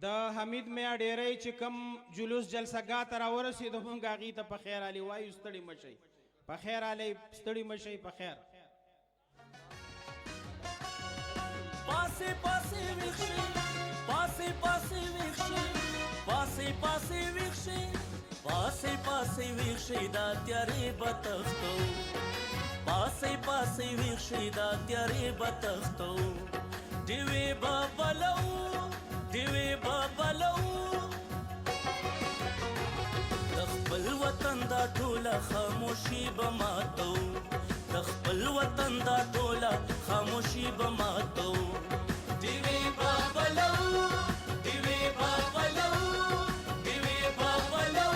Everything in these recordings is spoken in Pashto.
د حمید میا ډیری چې کم جلوس جلسګاه ته راورسېدو موږ هغې ته په خیر علي وایو ستړي مشئ په خیر علي ستړي مشئ په خیر پاسې پاسې ویښې پاسې پاسې ویښې پاسې پاسې ویښې پاسې پاسې ویښې دا تیارې به تښتو پاسې پاسې ویښې دا تیارې به تښتو ډیوې به بلو ډیوې به بلو د خپل وطن دا ټوله خاموشي به ماتو د خپل وطن دا ټوله خاموشي به ماتو ډیوې به بلو ډیوې به بلو ډیوې به بلو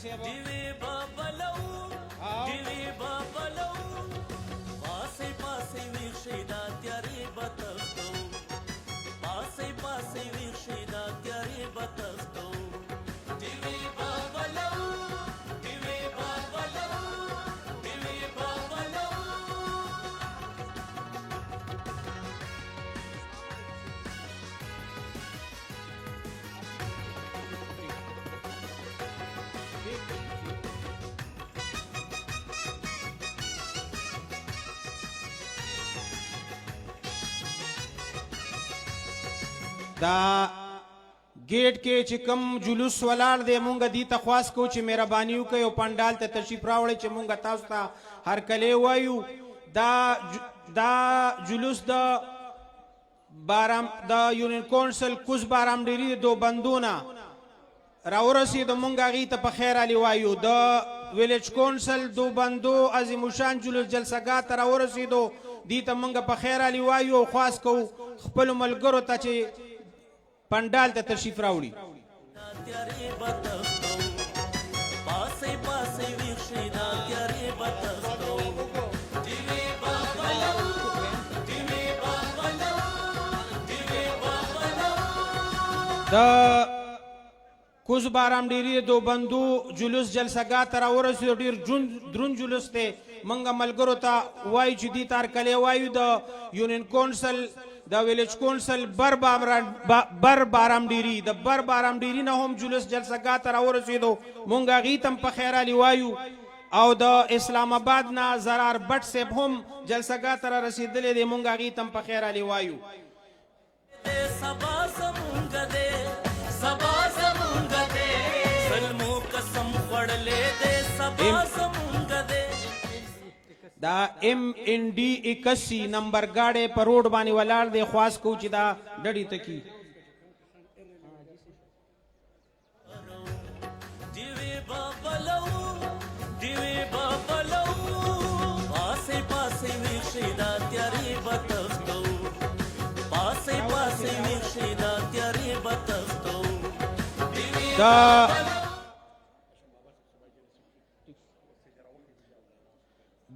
ډیوې به بلو ډیوې به بلو پاسې پاسې ویښې دا تیارې به تښتو پاسې پاسې ویښې دا تیارې به تښتو ډیوې به بلو ډیوې به بلو ډیوې به بلو دا گیټ کې چې کم جلوس ولاړ دی مونږ دې ته خواست کوو چې مهرباني وکړئ او پنډال ته تشریف راوړئ چې مونږ تاسو ته هرکلی وایو دا جلوس د یونین کونسل کوز بارام ډیری د دو بندونه راورسېدو مونږ هغې ته په خیر علي وایو د ویلیج کونسل دو بندو عظیم الشان جلوس جلسګاه ته راورسېدو دې ته مونږ په خیر علي وایو او خواست کوو خپلو ملګرو ته چې پنډال ته تشریف راوړي پاسې پاسې ویښې دا تیارې به تښتو ډیوې به بلو ډیوې به بلو ډیوې به بلو د کوز بارام ډیری دو بندو جلوس جلسګاه ته راورسېدو ډېر دروند جلوس دی موږ ملګرو ته وایو چې دې ته هرکلی وایو د یونین کونسل د ویلیج کونسل بر بارام ډیری د بر بارام ډیری نه هم جلوس جلسګاه ته راورسېدو مونږ هغې ته هم په خیر علي وایو او د اسلام آباد نه زرار بټ صاحب هم جلسګاه ته رارسېدلی دی مونږ هغې ته هم په خیر علي وایو سبا زمونږ دی سبا زمونږ دی ظلمو قسم خوړلی دی سبا زمونږ دی دا MND 81 نمبر گاڑی پر روڈ بانی ولاړ دی خواست کو چې دا ډډی تکی ډیوې به بلو ډیوې به بلو پاسې پاسې ویښې دا تیارې به تښتو پاسې پاسې ویښې دا تیارې به تښتو دا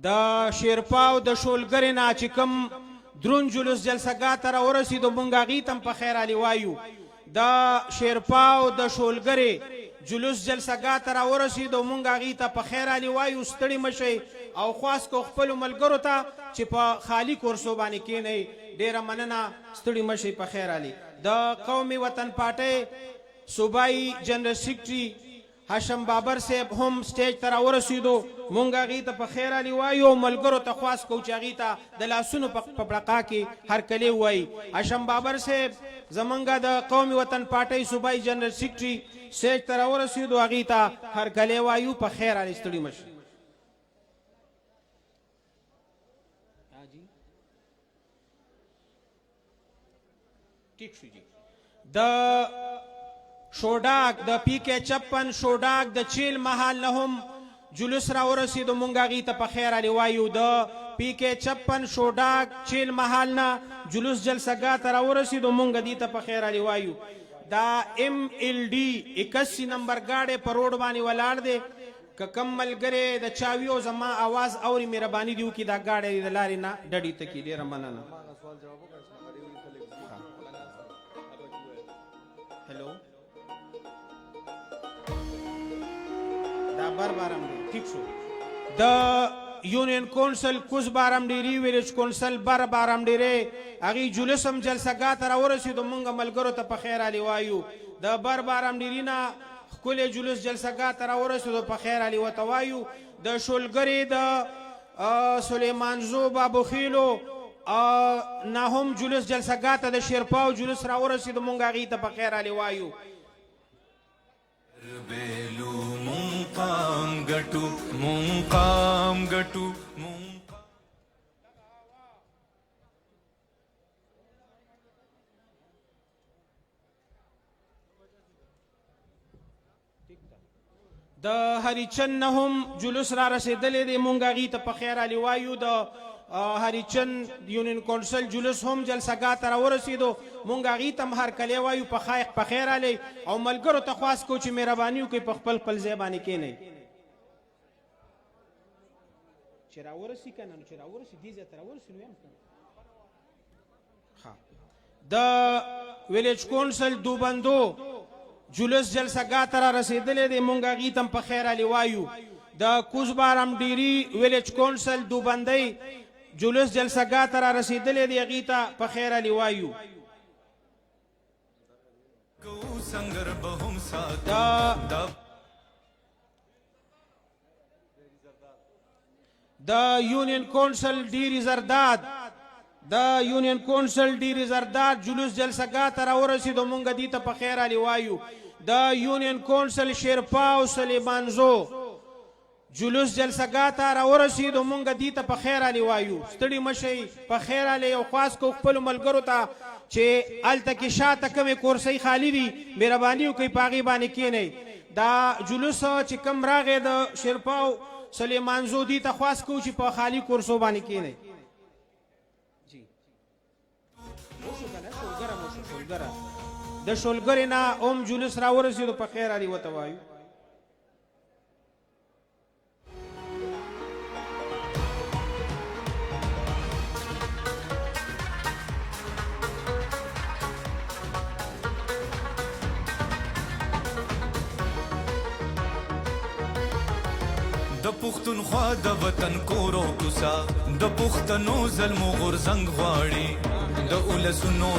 د شیرپاو د شولګرې نه چې کوم درون جلوس جلسګاه ته راورسېدو مونږ هغې ته هم په خیر علي وایو د شیرپاو د شولګرې جلوس جلسګاه ته راورسېدو مونږ هغې ته په خیر علي وایو ستړي مشئ او خواست کو خپلو ملګرو ته چې په خالي کورسو باندې کښېنئ ډېره مننه ستړي مشئ په خیر علي د قومي وطن پارټۍ صوبایي جنرل سیکرټري هاشم بابر صاحب هم سټیج ته راورسېدو مونږ هغې ته په خیر علي وایو او ملګرو ته خواست کوو چې هغې ته د لاسونو په پړقا کې هرکلی ووایي هاشم بابر صاحب زمونږ د قومي وطن پارټۍ صوبایي جنرل سیکرټري سټیج ته راورسېدو هغې ته هرکلی وایو په خیر علي ستړي مشئ ٹھیک شو جی د شوډاک د پی کې 56 شوډاک د چیل محل نه هم جلوس را ورسېدو مونږ هغې ته په خیر علي وایو د پی کې 56 شوډاک چیل محل نه جلوس جلسګاه ته را ورسېدو مونږ دې ته په خیر علي وایو دا ایم ایل ډي 81 نمبر ګاډی په روډ باندې ولاړ دی که کم ملګری د چاویو زما आवाज اوري مهرباني دی وکړي دا ګاډی د لارې نه ډډې ته کړي ډېره مننه हेलो دا بار بارم دی ٹھیک شو د یونین کونسل کوز بارم ډیری ویلیج کونسل بارم ډیری اغي جلوسم جلسګاه تر ورسېدو مونږ ملګرو ته په خیر علي وایو د بارم ډیری نه خپل جلوس جلسګاه تر ورسېدو په خیر علي وته وایو د شولګری د سلیمان زو بابو خیلو نه هم جلوس جلسګاه ته د شیرپاو جلوس را ورسېدو مونږ هغې ته په خیر علي وایو بیلو مونقام گٹو مونقام گٹو د هریچن نه هم جلوس را رسېدلی دی مونږ هغې ته په خیر علي وایو د هریچن یونین کونسل جلوس هم جلسګاه ته راورسېدو مونږ هغې ته هم هرکلی وایو په خیر علي او ملګرو ته خواست کوو چې مهرباني وکړئ په خپل ځای باندې کښېنئ چې راورسي که نه نو چې راورسي دې ځای ته راورسي نو یم د ویلیج کونسل دوبندو جلوس جلسګاه ته را رسېدلی دی مونږ هغې ته هم په خیر علي وایو د کوزبارم ډیری ویلیج کونسل دوبندۍ جلوس جلسګاه ته را رسېدلی دی هغې ته په خیر علي وایو د یونین کونسل ډیری زرداد د یونین کونسل ډیری زرداد جلوس جلسګاه ته را ورسېدو مونږ دې ته په خیر علي وایو د یونین کونسل شیرپاو سلیمانزو جلوس جلسګاه ته را ورسېدو مونږ دې ته په خیر علي وایو ستړي مه شئ په خیر علي او خاص کو خپلو ملګرو ته چې هلته کې شاته کومې کورسۍ خالي دي مهرباني وکړئ په هغې باندې کښېنئ دا جلوس چې کوم راغی د شیرپاو سلیمانزو دې ته خواست کوو چې په خالي کورسو باندې کښېنئ د شولګرې نه هم جلوس را ورسېدو په خیر علي ورته وایو د پښتونخوا د وطن کورو کوڅه د پښتنو ظلمو غورځنګ غواړي د اولسونو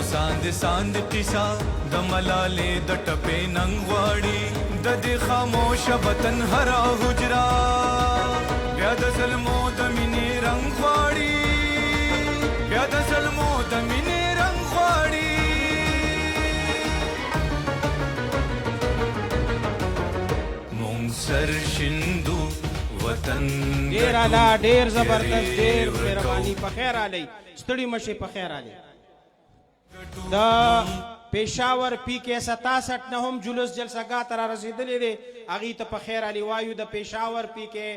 ساند قصه د ملالې د ټپې ننګ غواړي د دې خاموشه وطن هره حجره بیا د ظلمو د مینې رنګ غواړي بیا د ظلمو د مینې رنګ غواړي مونږ سر شندو وطن ډېر اعلی ډېر زبردست ډېر مهرباني په خیر علي ستړي مه شئ په خیر علي د پېښور پی کې 67 نه هم جلوس جلسګاه ته را رسېدلی دی هغې ته په خیر علي وایو د پېښور پی کې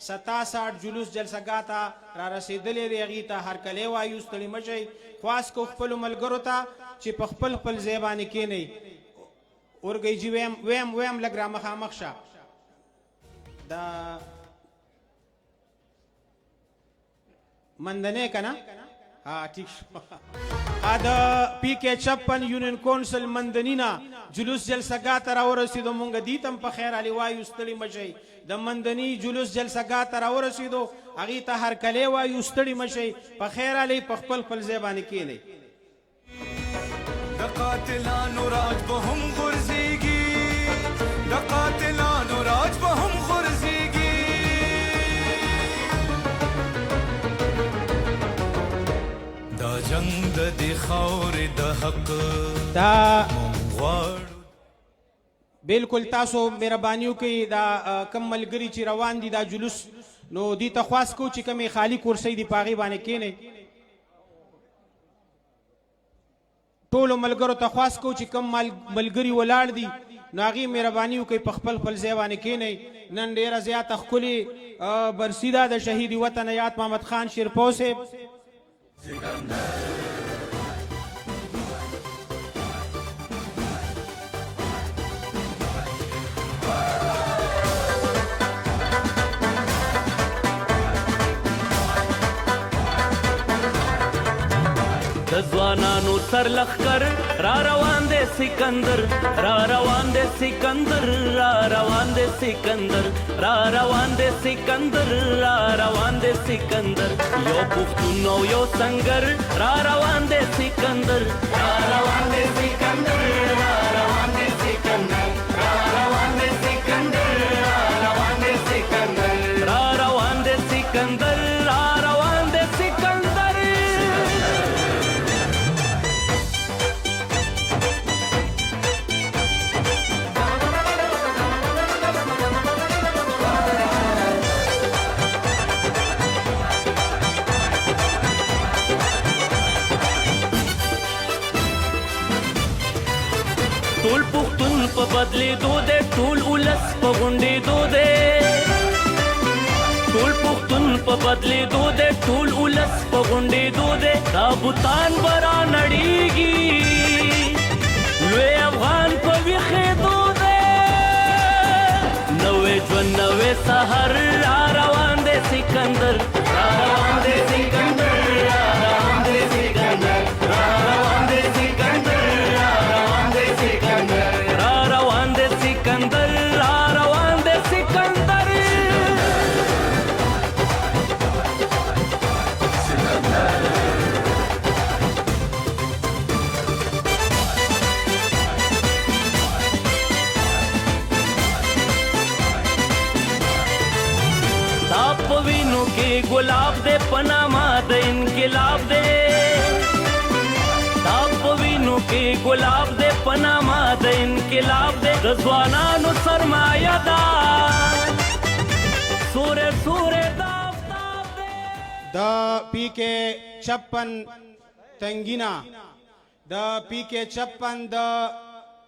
67 جلوس جلسګاه ته را رسېدلی دی هغې ته هرکلی وایو ستړي مه شئ خواست کو خپلو ملګرو ته چې په خپل ځای باندې کښېنئ اورګی جي ویم لږ را مخامخ شه دا مندنې که نه ٹھیک شو د پی کې 56 یونین کونسل مندنی نه جلوس جلسګاه ته را ورسېدو مونږ دې ته هم په خیر علي وایو ستړي مه شئ د مندني جلوس جلسګاه ته را ورسېدو هغې ته هرکلی وایو ستړي مه شئ په خیر علي په خپل ځای باندې کښېنئ د قاتلانو راج به هم غورځېږي د قاتلانو راج به هم غورځېږي دا جنگ د دې خاورې د حق دا غواړو بالکل تاسو مهرباني وکړئ دا کم ملګري چې روان دي دا جلوس نو دې ته خواست کوو چې کومې خالي کورسۍ دي په هغې باندې کښېنئ ټولو ملګرو ته خواست کو چې کم ملګري ولاړ دي نو هغې مهرباني وکړئ په خپل خپل ځای باندې کښېنئ. نن ډېره زیاته ښکلې برسي ده د شهید وطن یاد محمد خان شیرپو صاحب. د ځوانانو سر لښکر را روان دی سکندر، را روان دی سکندر، را روان دی سکندر، را روان دی سکندر، را روان دی سکندر، یو پښتون او یو سنگر را روان دی سکندر، را روان دی سکندر، را روان دی سکندر، را روان دی سکندر، را روان دی سکندر، را روان دی سکندر، را روان دی سکندر. ټول پښتون په بدلېدو دی، ټول ولس په غونډېدو دی، ټول پښتون په بدلېدو دی، ټول ولس په غونډېدو دی، دا بوتان به را نړېږي، لوی افغان په ویښېدو دی، نوی ژوند نوی سهر را روان دی سکندر، را روان دی سکندر، را روان دی سکندر، را روان دی سکندر، را روان دی سکندر، را روان دی سکندر، را روان دی سکندر. دا په وینو کې ګلاب دی په نامه د انقلاب دی، دا په وینو کې ګلاب دی په نامه د انقلاب دی، د ځوانانو سرمایه ده سورې سورې د آفتاب دی. د پی کې 56 تنگینا د پی کې 56 د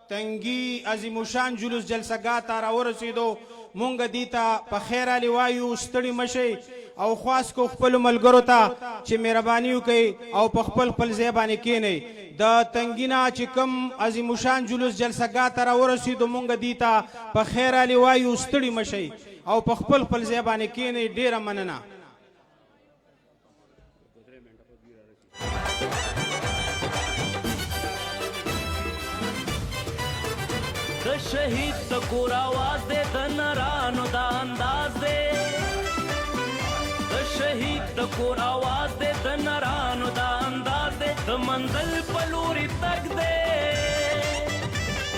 تنگی عظیم الشان جلوس جلسګاه ته راورسېدو. مونږ دې ته په خیر علي وایو، ستړي مشئ او خواست کو خپلو ملګرو ته چې مهرباني وکړئ او په خپل خپل ځای باندې کښېنئ. د تنگینا چې کوم عظیم الشان جلوس جلسګاه ته راورسېدو مونږ دې ته په خیر علي وایو، ستړي مشئ او په خپل خپل ځای باندې کښېنئ. ډېره مننه. د شهید د کور آواز دی، د نرانو دا انداز دی، د شهید د کور آواز دی، د نرانو دا انداز دی، د منزل په لوري تګ دی،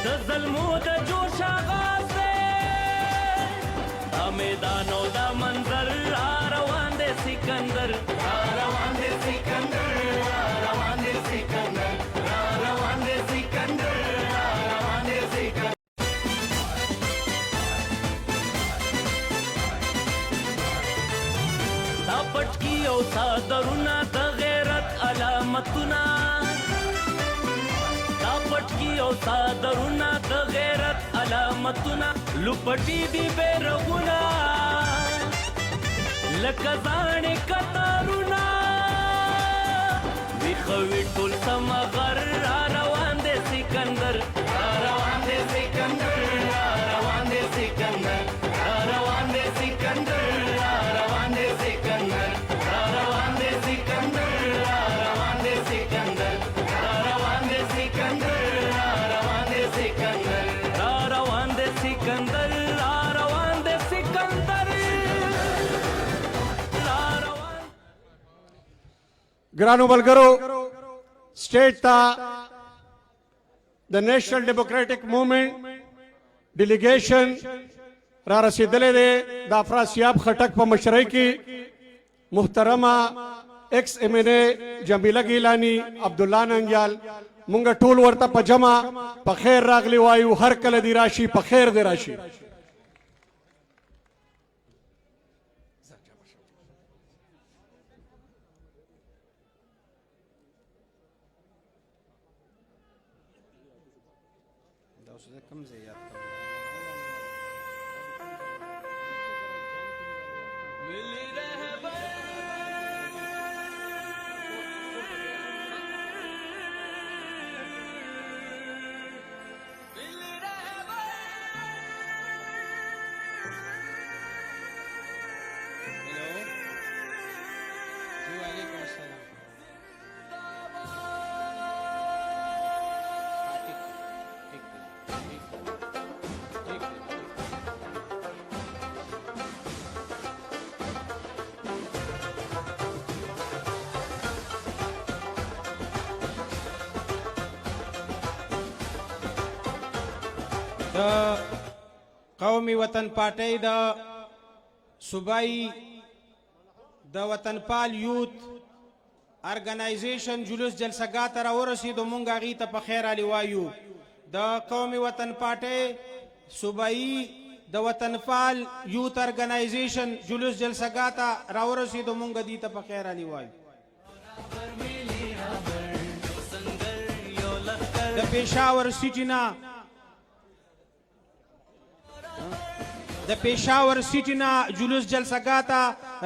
د ظلمو د جوش آغاز دی، دا میدان او دا منظر را روان دی سکندر، را روان دی سکندر، را روان دی سکندر، را روان دی سکندر، را روان دی سکندر. دا پټکی او صادرونه د غیرت علامتونه، دا پټکی او صادرونه د غیرت علامتونه، لوپټي دي بیرغونه لکه زاڼې کتارونه، ویښوي ټول سمغر را روان دی سکندر، را روان دی سکندر، را روان دی سکندر، را روان دی سکندر، را روان دی سکندر، را روان دی سکندر، را روان دی سکندر، را روان دی سکندر، را روان دی سکندر، را روان دی سکندر، را روان دی سکندر، را روان. ګرانو ملګرو، سټیټ ته د نیشنل ډیموکراټک موومنٹ ډیلیګیشن را رسیدلې ده. د افراسیاب خټک په مشرۍ کې محترمه ایکس ایم این اے جمیله ګیلانی، عبدالله ننګیال، مونږ ټول ورته په جمع په خیر راغلی وایو. هر کله دی راشي په خیر دی راشي. کوم ځای یاد کوم मिली रहबर मिली रहबर हेलो जी वालेकुम अस्सलाम ठीक ठीक د قومي وطن پارټۍ د صوبایي د وطنپال یوت ارګنایزیشن جلوس جلسګاه ته راورسېدو مونږ هغې ته په خیر علي وایو د قومي وطن پارټۍ صوبایي د وطنپال یوت ارګنایزیشن جلوس جلسګاه ته راورسېدو مونږ دې ته په خیر علي وایو د پېښور سیټي نه د پېښور سیټي نه جلوس جلسګاه ته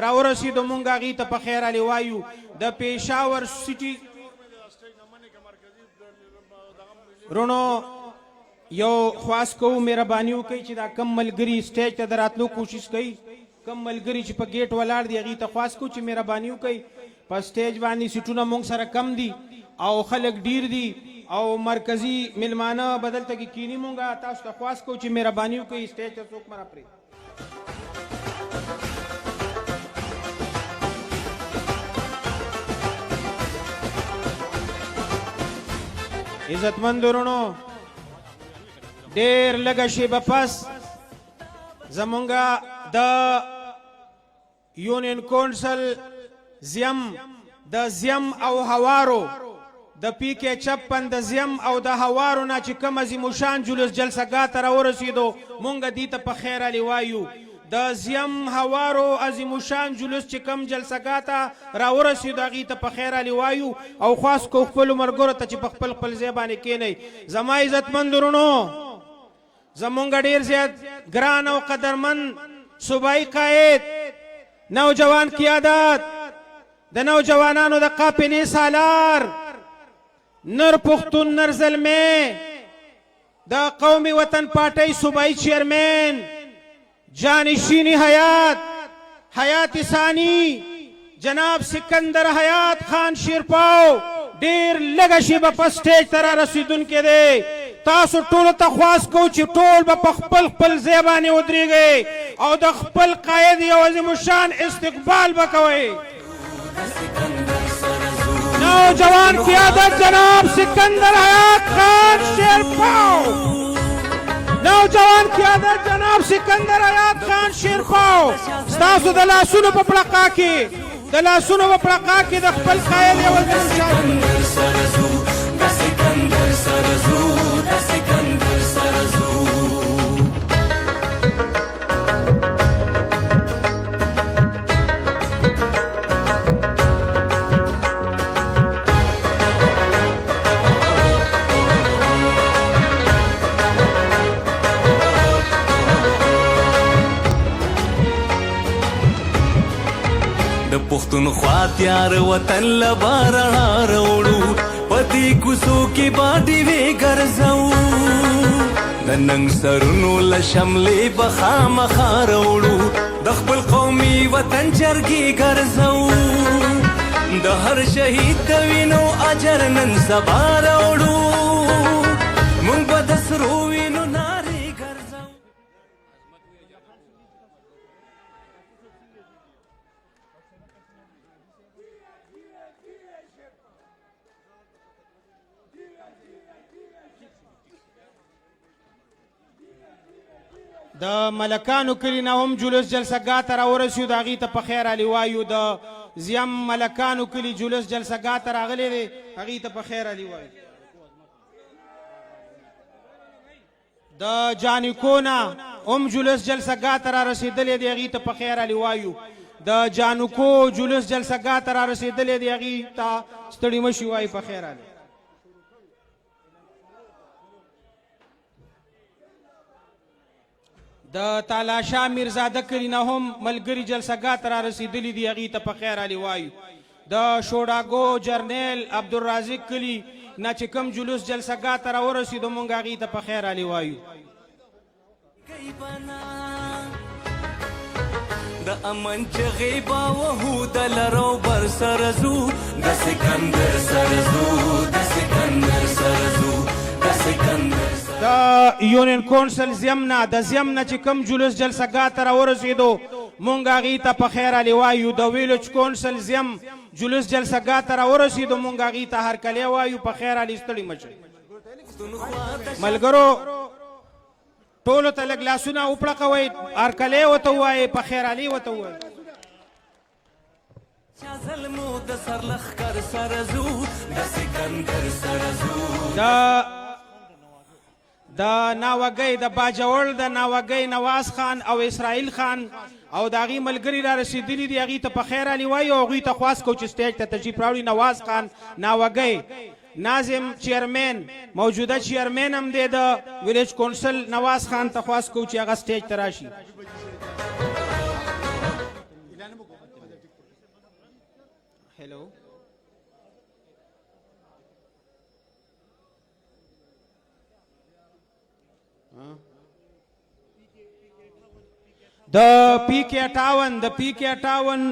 راورسېدو مونږ هغې ته په خیر علي وایو د پېښور سیټي رونو یو خواست کوو مهرباني وکړئ چې دا کم ملګري سټیج ته د راتلو کوشش کوي کم ملګري چې په ګیټ ولاړ دي هغې ته خواست کوو چې مهرباني وکړئ په سټیج باندې سیټونه مونږ سره کم دي او خلک ډیر دي او مرکزی ملمانه بدلته کې کینی مونږه تاسو ته خواست کوو چې مهرباني وکړئ سټیج ته څوک مه راپرېږدئ عزتمند ورونو ډېر لږه شیبه پس زمونږه د یونین کونسل زیم د زیم او هوارو د پی کې 56 د زیم او د هوارو نه چې کوم عظیمشان جلوس جلسګاه ته راورسېدو مونږ دې ته په خیر علي وایو د زیم هوارو عظیمشان جلوس چې کوم جلسګاه ته راورسېدو هغې ته په خیر علي وایو او خاص کو خپلو ملګرو ته چې په خپل خپل ځای باندې کښېنئ زما عزتمند ورونو زمونږ ډېر زیات ګران او قدرمن صوبایي قائد نوجوان قیادت د نوجوانانو د قافلې سالار نر پختون نر زلمې د قومي وطن پارټۍ صوبایي چیرمین جانشینی حیات ثانی جناب سکندر حیات خان شیرپاو ډیر لږه شیبه په سټیج ته رارسېدونکی دی تاسو ټولو ته خواست کوو چې ټول به په خپل خپل ځای باندې ودرېږئ او د خپل قاید یو عظیمشان استقبال به کوئ نوجوان قیادت جناب سکندر حیات خان شیرپاو نوجوان قیادت جناب سکندر حیات خان شیرپاو ستاسو د لاسونو په پړقا کې د لاسونو په پړقا کې د خپل قاید یو عظیمشان د پښتونخوا تیار وطن لبارنا وروړو پدې کوڅو کې باندې وې ګرځو د ننګ سرونو له شملې به خامخا وروړو د خپل قومي وطن جرګې ګرځو د هر شهید د وینو اجر نن سبا وروړو مونږ به د سرو وینو نارې ګرځو د ملکانو کلي نه هم جلوس جلسګاه ته راورسېدو هغې ته په خیر علي وایو د زیم ملکانو کلي جلوس جلسګاه ته راغلی دی هغې ته په خیر علي وایو د جانکو نه هم جلوس جلسګاه ته رارسېدلی دی هغې ته په خیر علي وایو د جانکو جلوس جلسګاه ته رارسېدلی دی هغې ته ستړي مه شي وایي په خیر علي د تالاشا میرزاده کلی نه هم ملګري جلسګاه ته را رسېدلي دي هغې ته په خیر علي وایو د شوډاګو جرنیل عبدالرازق کلی نه چې کوم جلوس جلسګاه ته را ورسېدو مونږ هغې ته په خیر علي وایو د امن چغې به وهو د لرو بر سره ځو د سکندر سره ځو د سکندر سره ځو د سکندر د یونین کونسل زیمنا د زیمنا چې کوم جلوس جلسګاه ته را ورسېدو مونږ هغې ته په خیر علي وایو د ویلج کونسل زیم جلوس جلسګاه ته را ورسېدو مونږ هغې ته هرکلی وایو په خیر علي ستړي مه شئ ملګرو ټولو ته لږ لاسونه وپړقوئ هرکلی ورته ووایئ په خیر علي ورته ووایئ چا ظلمو د سرلښکر سره ځو د سکندر سره ځو د ناوګۍ د باجوړ د ناوګۍ نواز خان او اسرائیل خان او د هغې ملګري را رسېدلي دي هغې ته په خیر علي وایو او هغوی ته خواست کوو چې سټیج ته تشریف راوړي نواز خان ناوګۍ ناظم چیرمین موجوده چیرمین هم دی د ویلیج کونسل نواز خان ته خواست کوو چې هغه سټیج ته راشي هلو د پی کې 58 د پی کې 58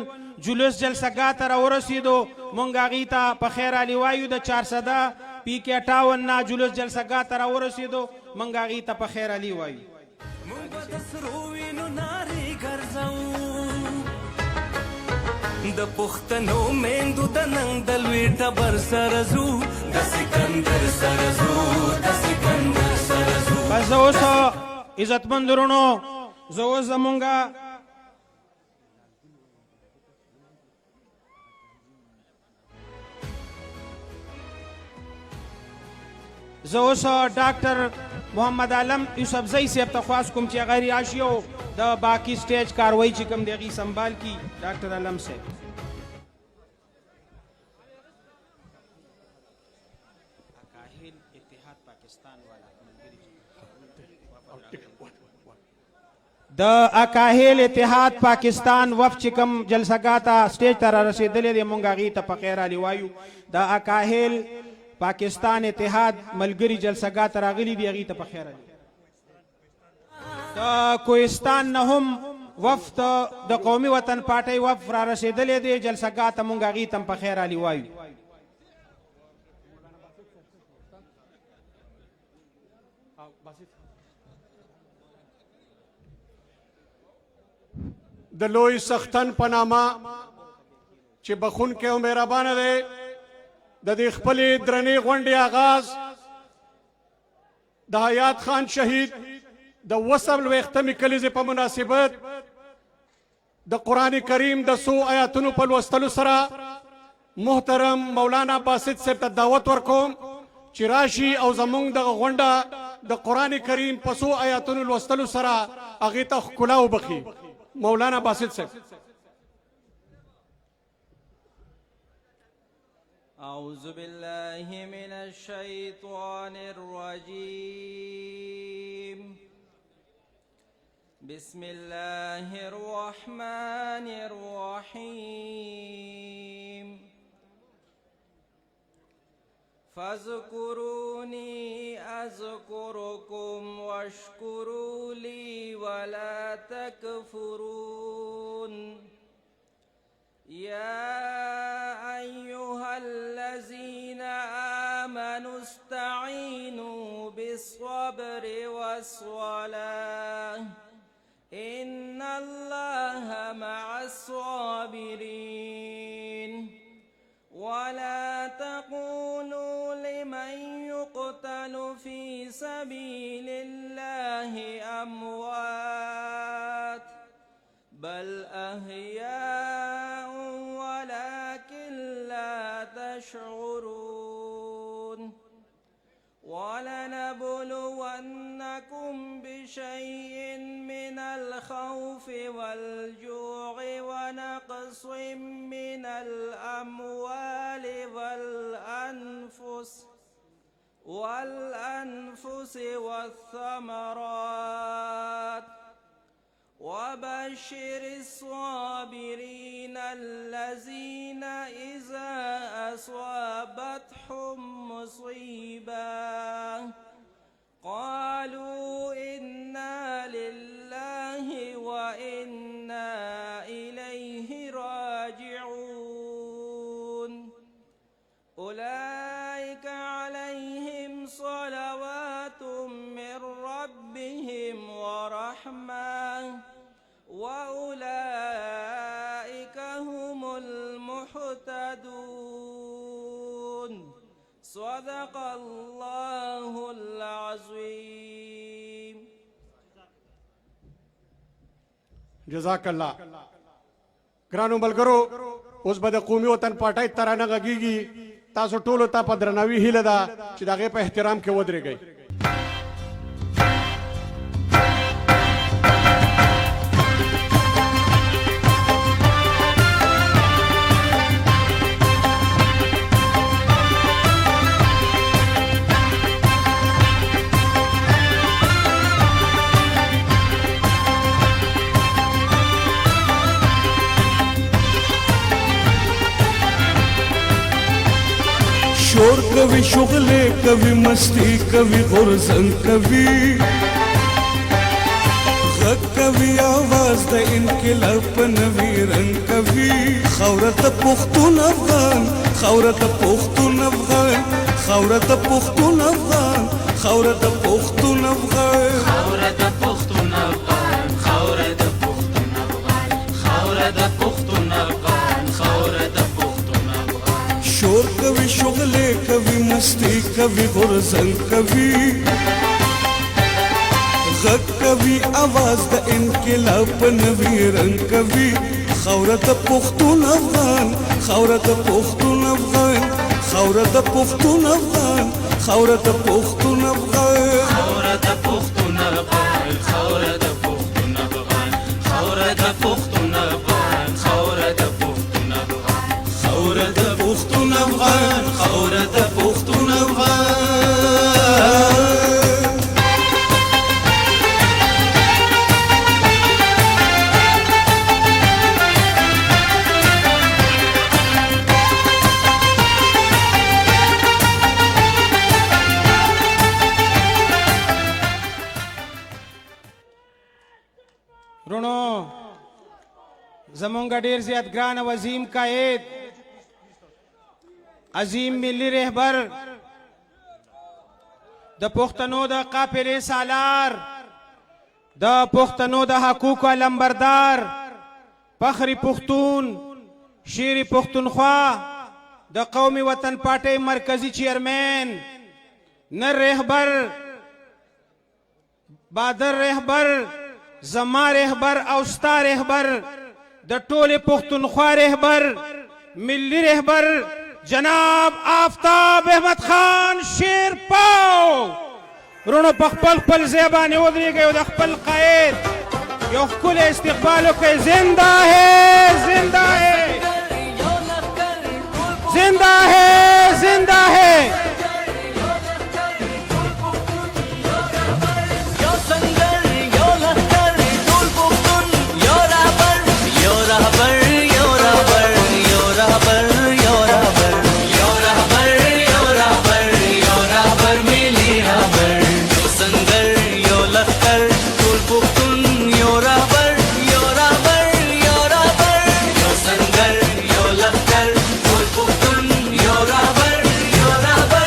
جلوس جلسګاه ته را ورسېدو مونږ هغې ته په خیر علي وایو د 400 پی کې 58 نه جلوس جلسګاه ته را ورسېدو مونږ هغې ته په خیر علي وایو مونږ به د سرو وینو نارې ګرځو د پښتنو میندو د ننګ د لوی ټبر سره ځو د سکندر سره ځو د سکندر سره ځو بس زه اوس عزتمند ورونو زه اوس زمونږ زه اوس ډاکټر محمد عالم یوسفزۍ صاحب ته خواست کوم چې هغه راشي او د باقي سټیج کاروایی چې کوم دی هغې سنبال کي ډاکټر عالم صاحب د اکاهیل اتحاد پاکستان وفد چې کوم جلسګاه ته سټیج ته را رسېدلی دی مونږ هغې ته په خیر علي وایو د اکاهیل پاکستان اتحاد ملګري جلسګاه ته راغلي دي هغې ته په خیر علي د کوهستان نه هم وفد د قومي وطن پارټۍ وفد را رسېدلی دی جلسګاه ته مونږ هغې ته هم په خیر علي وایو د لوی سختن په نامه چې بخونکی او مهربانه دی د دې خپلې درنې غونډې آغاز د حیات خان شهید د 240 کلیزې په مناسبت د قرآن کریم د څو آیاتونو په لوستلو سره محترم مولانا باسط صاحب ته دعوت ورکوم چې راشي او زمونږ دغه غونډه د قرآن کریم په څو آیاتونو لوستلو سره هغې ته ښکلا وبخي مولانا باسط صاحب أعوذ بالله من الشيطان الرجيم بسم الله الرحمن الرحيم فاذكروني أذكركم واشكروا لي ولا تكفرون يا أيها الذين آمنوا استعينوا بالصبر والصلاة إن الله مع الصابرين ولا تقولوا لمن يقتل في سبيل الله أموات بل أحياء ولكن لا تشعرون ولنبلونكم بشيء من الخوف والجوع ونقص من الأموال والأنفس والثمرات وبشر الصابرين الذين إذا أصابتهم مصيبة قالوا إنا لله وإنا إليه راجعون أولئك عليهم صلوات من ربهم ورحمة وأولئك هم المهتدون صدق الله العظيم. جزاک الله. ګرانو ملګرو، اوس به د قومي وطن پارټۍ ترانه غږیږي. تاسو ټولو ته په درناوي هیله ده چې د هغې په احترام کې ودرېږئ. شور کوي شغلې کوي مستی کوي غورځنګ کوي غږ کوي आवाज د انقلاب په نوي رنګ کوي خاوره د پښتون افغان خاوره د پښتون افغان خاوره د پښتون افغان خاوره د پښتون افغان خاوره د پښتون افغان خاوره د پښتون افغان خاوره د پښتون افغان خاوره د پښتون افغان شور کوي شغلې کوي مستی کوي غورځنګ کوي غږ کوي आवाज د انقلاب په نوي رنګ کوي خاوره د پښتون افغان خاوره د پښتون افغان خاوره د پښتون افغان خاوره د پښتون افغان خاوره د پښتون افغان خاوره د پښتون افغان خاوره د پښتون افغان خاوره د پښتون افغان خاوره د پښتون افغان خاوره د پښتون افغان رونو زمونږ ډیر زیات ګران او عظیم قائد عظیم ملی رهبر د پښتنو د قافلې سالار د پښتنو د حقوق علمبردار فخر پښتون شیر پښتونخوا د قومي وطن پارټۍ مرکزی چیرمن نر رهبر بادر رهبر زما رهبر او ستا رهبر د ټولې پښتونخوا رهبر ملی رهبر جناب آفتاب احمد خان شیر پاو رونو په خپل خپل ځای باندې ودرېږئ او د خپل قائد یو ښکلی استقبال وکړئ. زنده ہے زنده ہے زنده ہے زنده ہے یو سنگر یو لښکر ټول پښتون یو رهبر یو رهبر یو رهبر یو رهبر یو رهبر یو رهبر یو رهبر یو رهبر ملي رهبر یو سنگر یو لښکر ټول پښتون یو رهبر یو رهبر یو رهبر یو سنگر یو لښکر ټول پښتون یو رهبر یو رهبر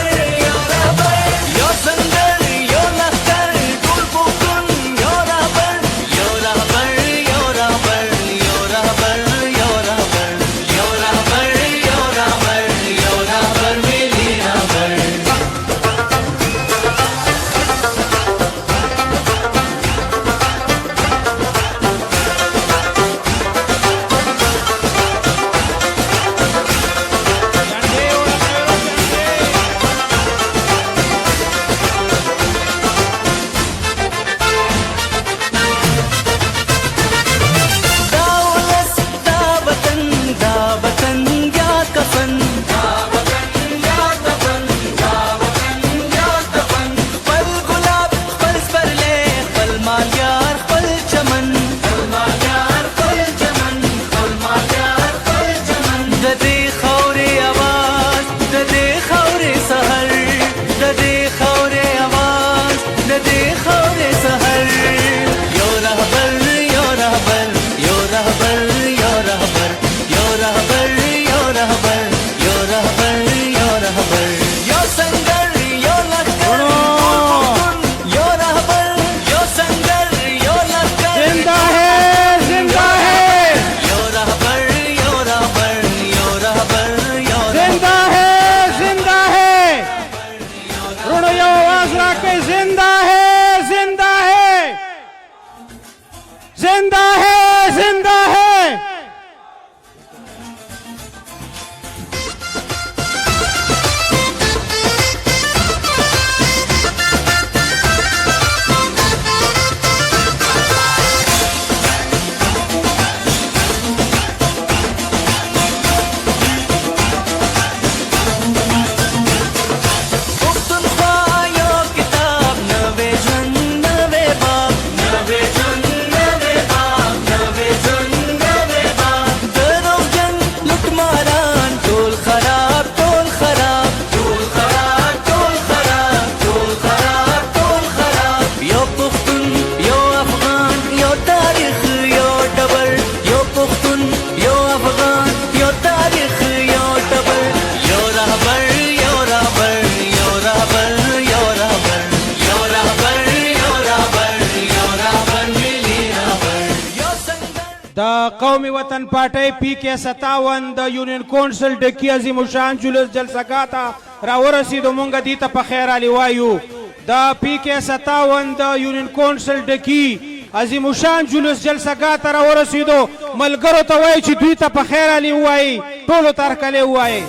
قومی وطن پارټۍ PK57 د یونین کونسل ډکی عظیم الشان جلوس جلسه ته راورسېدو. مونږ دې ته په خیر علي وایو. د PK57 د یونین کونسل ډکی عظیم الشان جلوس جلسه ته راورسېدو. ملګرو ته وایي چې دوی ته په خیر علي ووایي، ټولو ته هرکلی ووایي.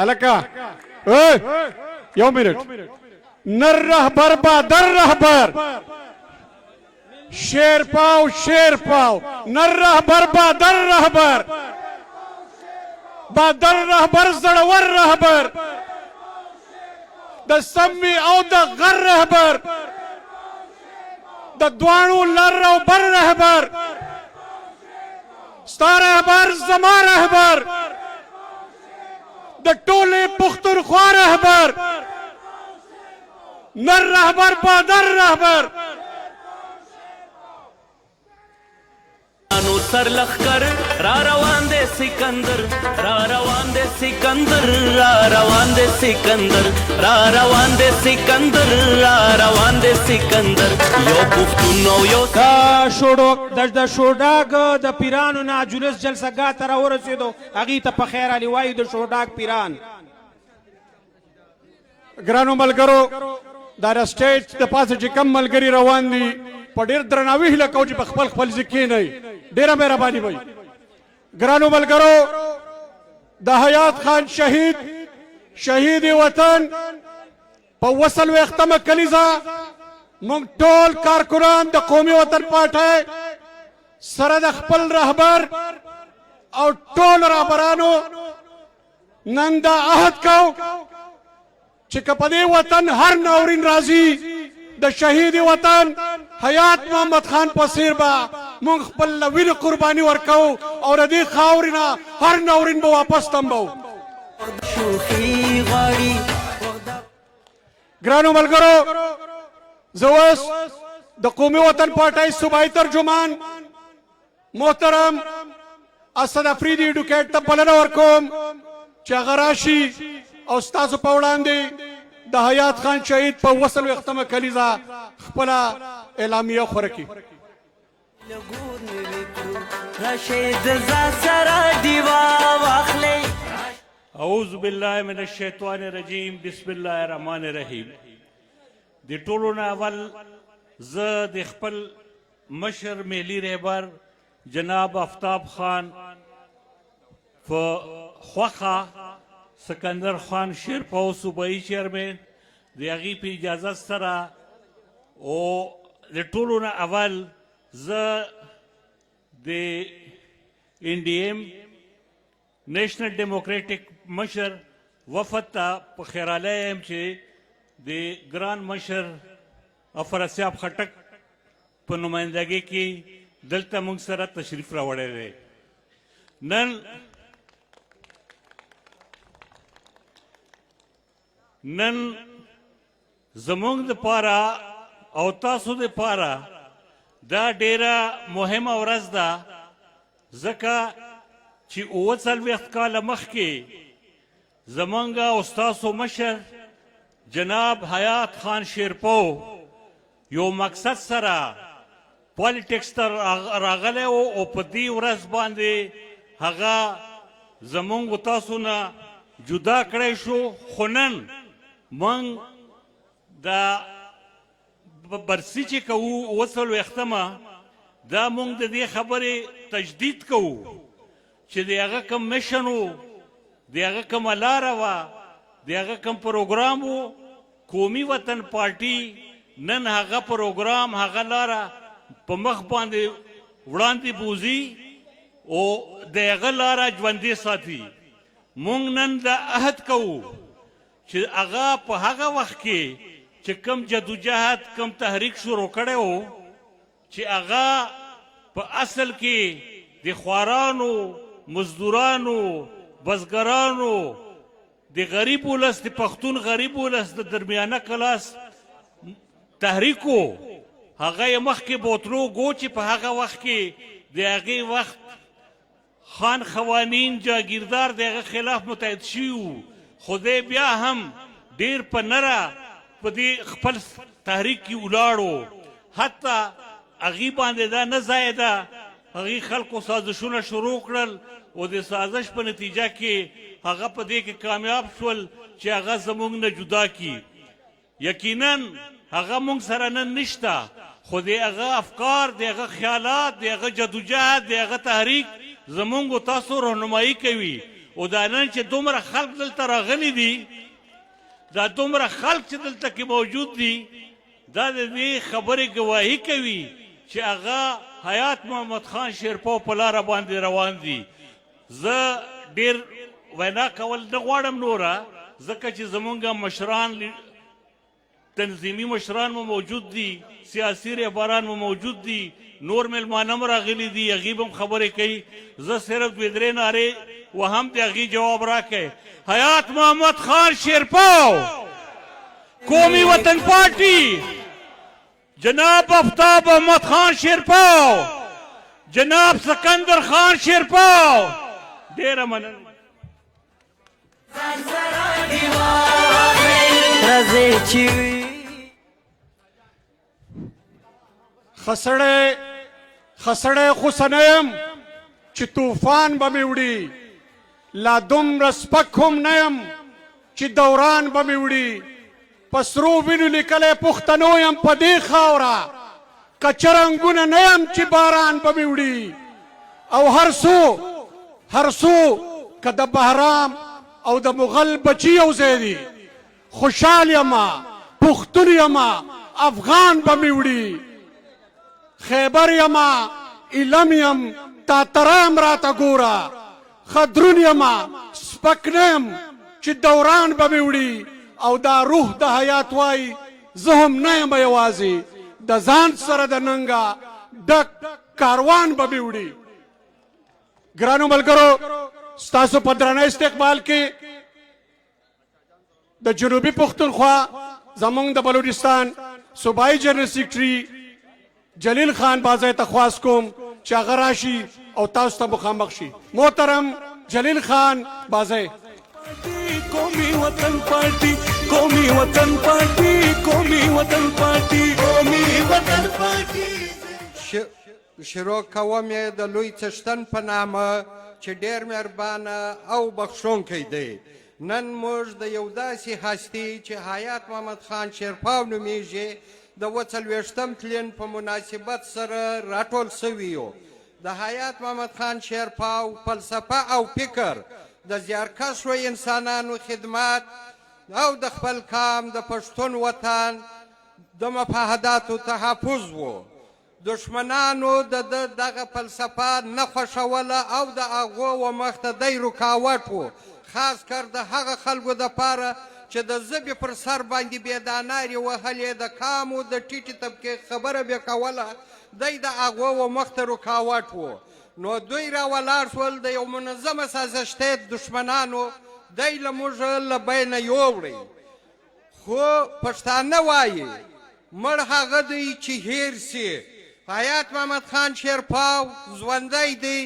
الکا یو منٹ. نر رهبر بادر رهبر شیر پاو شیر پاو. نر رهبر بادر رهبر بادر رهبر زړور رهبر د سمی او د غر رهبر د دوانو لر او بر رهبر ستا رهبر زما رهبر د ټولې پښتونخوا رهبر نر رهبر بادر رهبر. نو سر لخر را روان دے سکندر، را روان دے سکندر، را روان دے سکندر، را روان دے سکندر، را روان دے سکندر. یو پښتون او یو د شوډاګ د پیرانو نه جلوس جلسه ته راورسېدو. هغې ته په خیر علي وایو د شوډاګ پیران. ګرانو ملګرو، دا د سټیج د پاسه چې کم ملګري روان دي په ډېر درناوي هیله کوو چې په خپل خپل ځای کښېنئ. ډېره مهرباني وایي. ګرانو ملګرو، د حیات خان شهید وطن په 40 کلیزه موږ ټول کارکونان د قومي وطن پارټۍ سره د خپل رهبر او ټول رهبرانو نن دا عهد کوو چې که په دې وطن هر ناورین راځي د شهید وطن حیات محمد خان په څېر به موږ خپل وینې قرباني ورکوو او د دې خاورې نه هر ناورین به واپس تمبو. ګرانو ملګرو، زه اوس د قومي وطن پارټۍ صوبایي ترجمان محترم اسد افریدي ایډوکیټ ته بلنه ورکوم چې هغه راشي او ستاسو په وړاندې د حیات خان شهید په 40 کلیزه خپله اعلامیه خوره کړي. اعوذ باللہ من الشیطان الرجیم. بسم اللہ الرحمن الرحیم. د ټولو نه اول زه د خپل مشر ملی رهبر جناب آفتاب خان په خوښه سکندر خان شیرپاو صوبایي چیرمن د هغې په اجازت سره او د ټولو نه اول زه د NDM نیشنل ډیموکریټک مشر وفد ته په خیرالی یم چې د ګران مشر افراسیاب خټک په نمایندګۍ کې دلته موږ سره تشریف راوړی دی. نن زموږ دپاره او تاسو دپاره دا ډیره مهمه ورځ ده، ځکه چې 40 کاله مخکې زموږ او ستاسو مشر جناب حیات خان شیرپاو یو مقصد سره پالیټکس ته راغلی و او په دې ورځ باندې هغه زموږ تاسو نه جدا کړی شو. خو نن موږ د برسي چې کوو 40 دا موږ د دې خبرې تجدید کوو چې د هغه کوم میشن و، د هغه کومه لاره وه، د هغه کوم پروګرام و، قومي وطن پارټي نن هغه پروګرام هغه لاره په مخ باندې وړاندې بوځي او د هغه لاره ژوندۍ ساتي. موږ نن دا عهد کوو چې هغه په هغه وخت کې چې کم جدوجهد کم تحریک شروع کړی و چې هغه په اصل کې د خوارانو، مزدورانو، بزګرانو، د غریب ولس، د پښتون غریب ولس د درمیانه کلاس تحریک و. هغه یې مخکې بوتلو ګو چې په هغه وخت کې د هغې وخت خان خوانین جاگیردار د هغه خلاف متحد شوي وو خو دی بیا هم ډېر په نره په دې خپل تحریک کې ولاړ حتی هغې باندې دا نه ځای ده هغې خلکو سازشونه شروع کړل او د سازش په نتیجه کې هغه په دې کې کامیاب شول چې هغه زموږ نه جدا کړي یقینا هغه موږ سره نن نشته خو د هغه افکار د هغه خیالات د هغه جدوجهد د هغه تحریک زمونږ او تاسو رهنمایي کوي او دا نن چې دومره خلک دلته راغلي دي دا دومره خلک چې دلته کې موجود دي دا د دې خبرې ګواهي کوي چې هغه حیات محمد خان شیرپا په لاره باندې روان دي زه ډېر وینا کول نه غواړم نوره ځکه چې زمونږ مشران تنظیمي مشران مو موجود دي سیاسي رهبران مو موجود دي نور مېلمانه هم راغلي دي هغې به هم خبرې کوي زه صرف دوې درې نارې وهم د هغې جواب راکړئ حیات محمد خان شیرپاو قومی وطن پارٹی جناب آفتاب احمد خان شیرپاو جناب سکندر خان شیرپاو ډېره مننه خسړی خو سنیم چې طوفان به مې وړي لا دومره سپک هم نه یم چې دوران به مې وړي په سرو وینو لیکلی پښتنو یم په دې خاوره کچه رنګونه نه یم چې باران به مې وړي او هر څو که د بهرام او د مغل بچي یو ځای دي خوشحال یمه پښتون یمه افغان به مې وړي خیبر یما ایلم یم تاترام راته ګوره خدرون یما سپک نه یم چې دوران به مې وړي او دا روح د حیات وایي زه هم نه یم یوازې د ځان سره د ننګه ډک کاروان به مې وړي ګرانو ملګرو ستاسو په درانه استقبال کې د جنوبي پښتونخوا زمونږ د بلوچستان صوبایي جنرال سیکرټري جلیل خان بازی ته خواست کوم چې هغه راشي او تاسو ته مخامخ شي محترم جلیل خان بازی قومی وطن پارٹی قومی وطن پارٹی قومی وطن پارٹی قومی وطن پارٹی شروع کوم یې د لوی څښتن په نامه چې ډېر مهربانه او بخښونکی دی نن موږ د یو داسې هستي چې حیات محمد خان شیرپاو نومیږي د 40 تلین په مناسبت سره راټول سوي یو د حیات محمد خان شیرپاو فلسفه او فکر د زیارکښو انسانانو خدمات او د خپل کام د پښتون وطن د مفاهداتو تحفظ و دشمنانو د دغه فلسفه نه خوښوله او د هغو و مخته دی رکاوټ و خاص کر د هغه خلکو دپاره چې د ژبې پر سر باندې بېدانارې وهلې د کامو د ټیټې طبقې خبره بې کوله دی د هغو و مخته رکاوټ و نو دوی راولاړ شول د یو منظمه سازشتۍ دشمنانو دی له موږ له بینه یووړی خو پښتانه وایي مړ هغه دی چې هیر سي حیات محمد خان شیرپاو ژوندی دی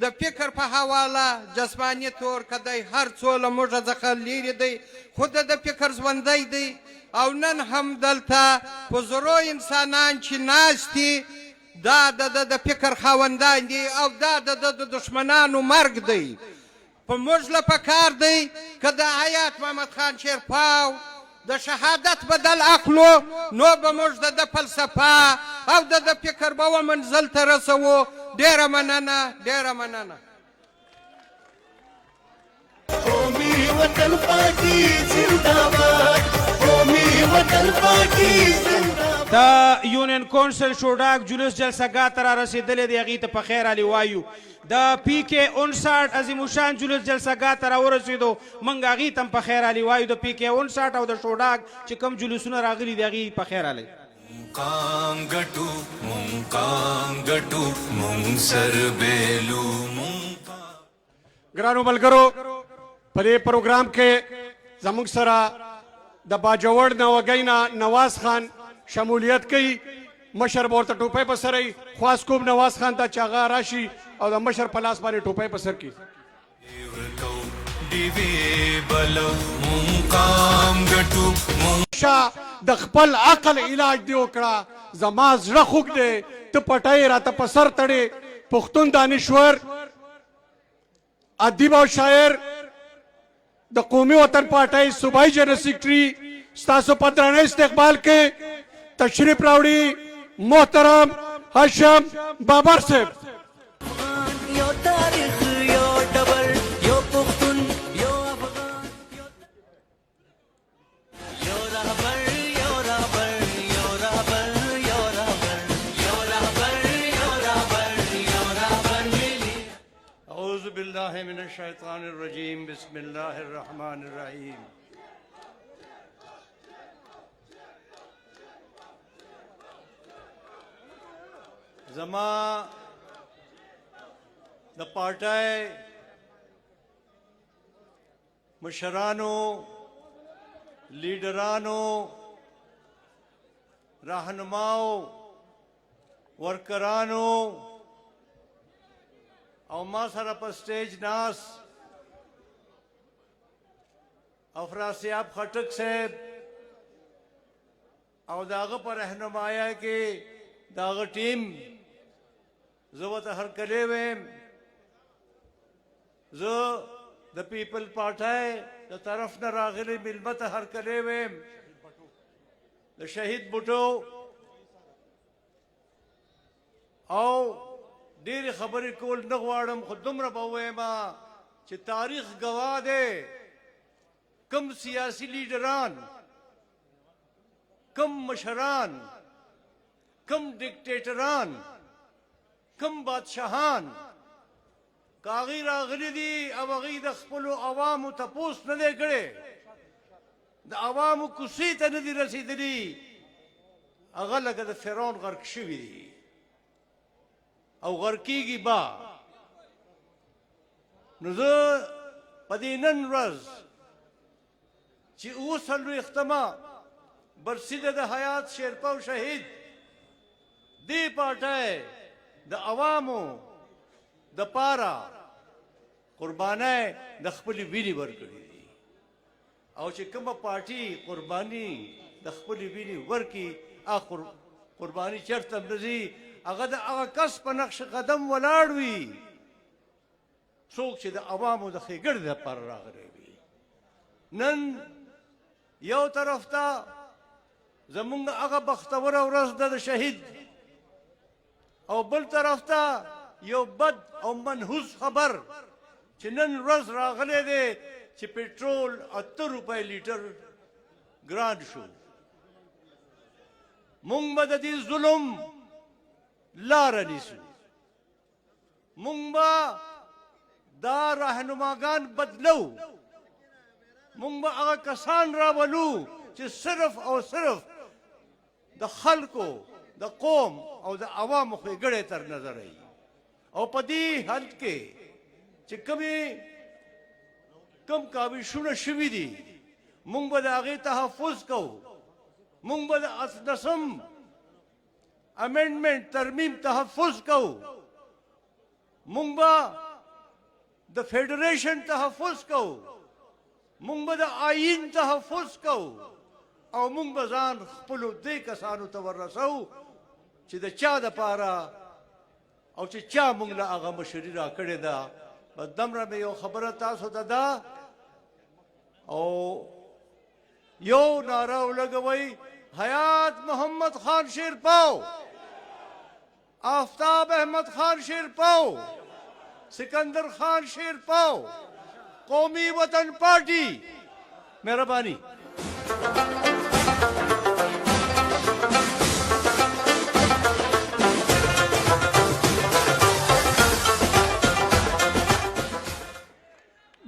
د فکر په حواله جسماني طور که دی هر څو له موږ څخه لیرې دی خو د فکر ژوندی دی او نن هم دلته په زرو انسانان چې ناست دي دا د فکر خاوندان دي او دا د دشمنانو مرګ دی په موږ له پکار دی که د حیات محمد خان شیرپاو د شهادت بدل اخلو نو به موږ د فلسفه او د فکر به و منزل ته رسوو ډېره مننه ډېره مننه قومی وطن پارٹی زندہ باد قومی وطن پارٹی زندہ د یونین کونسل شوډاک جلوس جلسګاه ته را رسېدلې دی هغې ته په خیر علي وایو د پی کې 59 عظیم الشان جلوس جلسګاه ته را ورسېدو موږ هغې ته هم په خیر علي وایو د پی کې 59 او د شوډاک چې کوم جلوسونه راغلي دي هغې په خیر علي ګرانو ملګرو په دې پروګرام کې زموږ سره د باجوړ نوګۍ نه نواز خان شمولیت کوي مشر به ورته ټوپۍ په سر خواست کوم نواز خان ته چې هغه راشي او د مشر په لاس باندې ټوپۍ په سر کې شاه د خپل عقل علاج دی وکړه زما زړه خوږ دی ته پټۍ راته په سر تړې پښتون دانشور ادیب او شاعر د قومي وطن پارټۍ صوبایي جنرال سیکرټري ستاسو په درنه استقبال کې تشریف راوړي محترم هاشم بابر صاحب یو تاریخ یو ډبر یو پښتون یو افغان یو رهبر یو رهبر یو رهبر یو رهبر یو رهبر یو رهبر یو رهبر ملي اعوذ باللہ من الشیطان الرجیم بسم اللہ الرحمن الرحیم زما د پارټۍ مشرانو لیډرانو راهنماو ورکرانو او ما سره په سټیج ناس افراسیاب خټک صاحب او داغه پر رهنمایه کې داغه ټیم زه ورته هرکلی ویم زه د پیپل پارټۍ د طرف نه راغلی مېلمه ته هرکلی ویم د شهید بوټو او ډېرې خبرې کول نه غواړم خو دومره به ووایم چې تاریخ ګواه دی کم سیاسي لیډران کم مشران کم ډیکټیټران کم بادشاهان کاغی راغلی دي او هغوی د خپلو عوامو تپوس نه دی کړی د عوامو کوڅې ته نه دي رسېدلي هغه لکه د فرعون غرق شوي دي او غرقېږي با نو زه په دې نن ورځ چې اووه برسیده د حیات شیرپا شهید دې پارټۍ د عوامو د پاره قربانۍ د خپلې وینې ورکړي دي او چې کومه پارټي قرباني د خپلې وینې ورکړي هغه قرباني چېرته هم نه ځي هغه د هغه کس په نقش قدم ولاړ وي څوک چې د عوامو د ښېګړې دپاره راغلی وي نن یو طرف ته زمونږ هغه بختوره ورځ ده د شهید او بل طرف ته یو بد او منحوس خبر چې نن ورځ راغلی دی چې پټرول 8 روپۍ لیټر ګران شو مونږ به د دې ظلم لاره نیسو مونږ به دا رهنماګان بدلو مونږ به هغه کسان راولو چې صرف او صرف د خلکو د قوم او د عوامو ښېګړې تر نظر وي او په دې حال کې چې کم کاوشونه شوي دي مونږ به د هغې تحفظ کوو مونږ به د 18 امینډمنټ ترمیم تحفظ کوو مونږ به د فیډریشن تحفظ کوو مونږ به د آئین تحفظ کوو او مونږ به ځان خپلو دې کسانو ته وررسوو چې د چا دپاره او چې چا مونږ له هغه مشري راکړې ده بس دومره مې یو خبره تاسو ته ده او یو ناره ولګوئ حیات محمد خان شیرپاو آفتاب احمد خان شیرپاو سکندر خان شیرپاو قومی وطن پارٹی مہربانی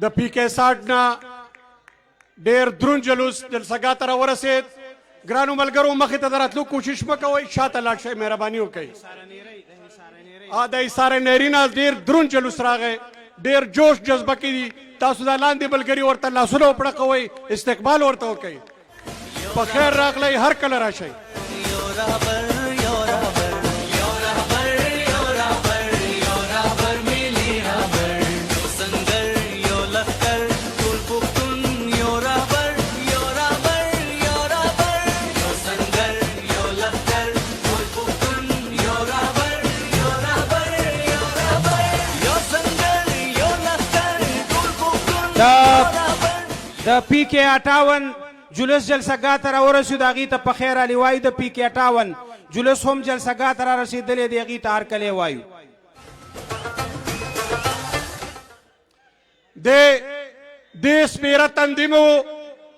د پی کې 60 نه ډېر دروند جلوس جلسګاه ته راورسېد ګرانو ملګرو مخې ته د راتلو کوشش مه کوئ شاته لاړ شئ مهرباني وکئ د ایساره نیري نه ډېر دروند جلوس راغی ډېر جوش جذبه کې دي تاسو دا لاندې ملګري ورته لاسونه وپړقوئ استقبال ورته وکئ په خیر راغلی هر کله راشئ یو رهبر یو رهبر یو رهبر یو رهبر یو رهبر د پی کې 58 جلوس جلسګاه ته راورسېد هغې ته په خیر علي وایو. د پی کې 58 جلوس هم جلسګاه ته را رسېدلی دی هغې ته هرکلی وایو. د سپیره تندیمو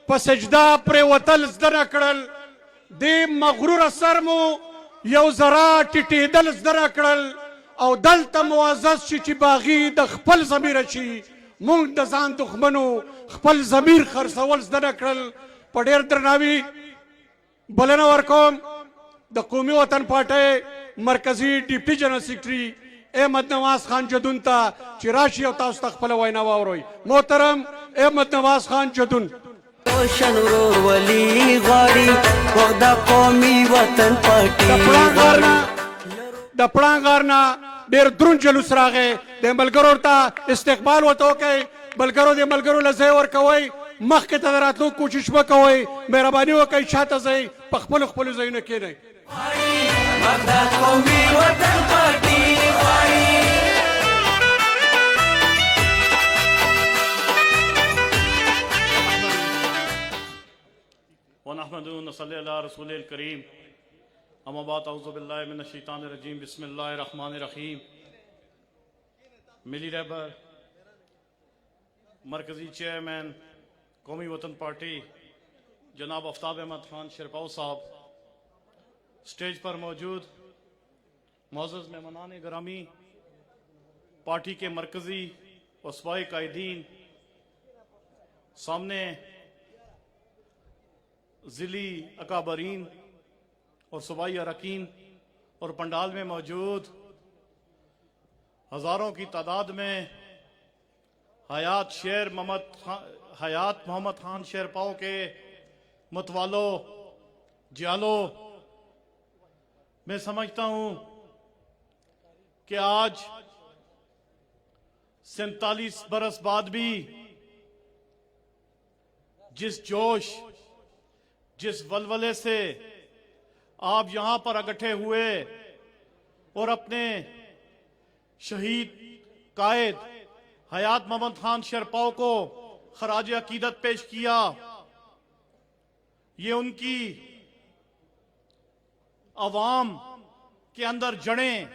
په سجده پرېوتل زده نه کړل. د مغروره سر مو یو ذره ټیټېدل زده نه کړل او دلته معزز شي چې باغي د خپل ضمیره شي. موږ د ځان دښمنو خپل ضمیر خرڅول زده نه کړل. په ډېر درناوي بلنه ورکوم د قومي وطن پارټۍ مرکزي ډیپټي جنرال سیکرټري احمد نواز خان جدون ته چې راشي او تاسو ته خپله وینا واوروئ. محترم احمد نواز خان جدون. روشن ورور ولی غواړي وخت د قومي وطن پارټي د پړانګ غار نه ډېر دروند جلوس راغی. د ملګرو ته استقبال ورته وکئ. ملګرو د ملګرو له ځای ورکوئ. مخکې ته د راتلو کوشش مه کوئ. مهرباني وکئ شاته ځئ. په خپلو خپلو ځایونو کښېنئ. وخت د قومي وطن پارټي غواړي. ونحمد ونصلي على رسول الكريم اما بعد اعوذ بالله من الشیطان الرجیم بسم الله الرحمن الرحیم. ملی رہبر مرکزی چیئرمین قومی وطن پارٹی جناب آفتاب احمد خان شیرپاؤ صاحب، اسٹیج پر موجود معزز مہمانان گرامی، پارٹی کے مرکزی و صوبائی قائدین، سامنے ضلعی اکابرین اور صوبائی اراکین اور پنڈال میں موجود ہزاروں کی تعداد میں حیات محمد خان شیرپاؤ کے متوالو جیالو، میں سمجھتا ہوں کہ آج 47 برس بعد بھی جس جوش جس ولولے سے آپ یہاں پر اکٹھے ہوئے اور اپنے شہید قائد حیات محمد خان شیرپاؤ کو خراج عقیدت پیش کیا، یہ ان کی عوام کے اندر جڑیں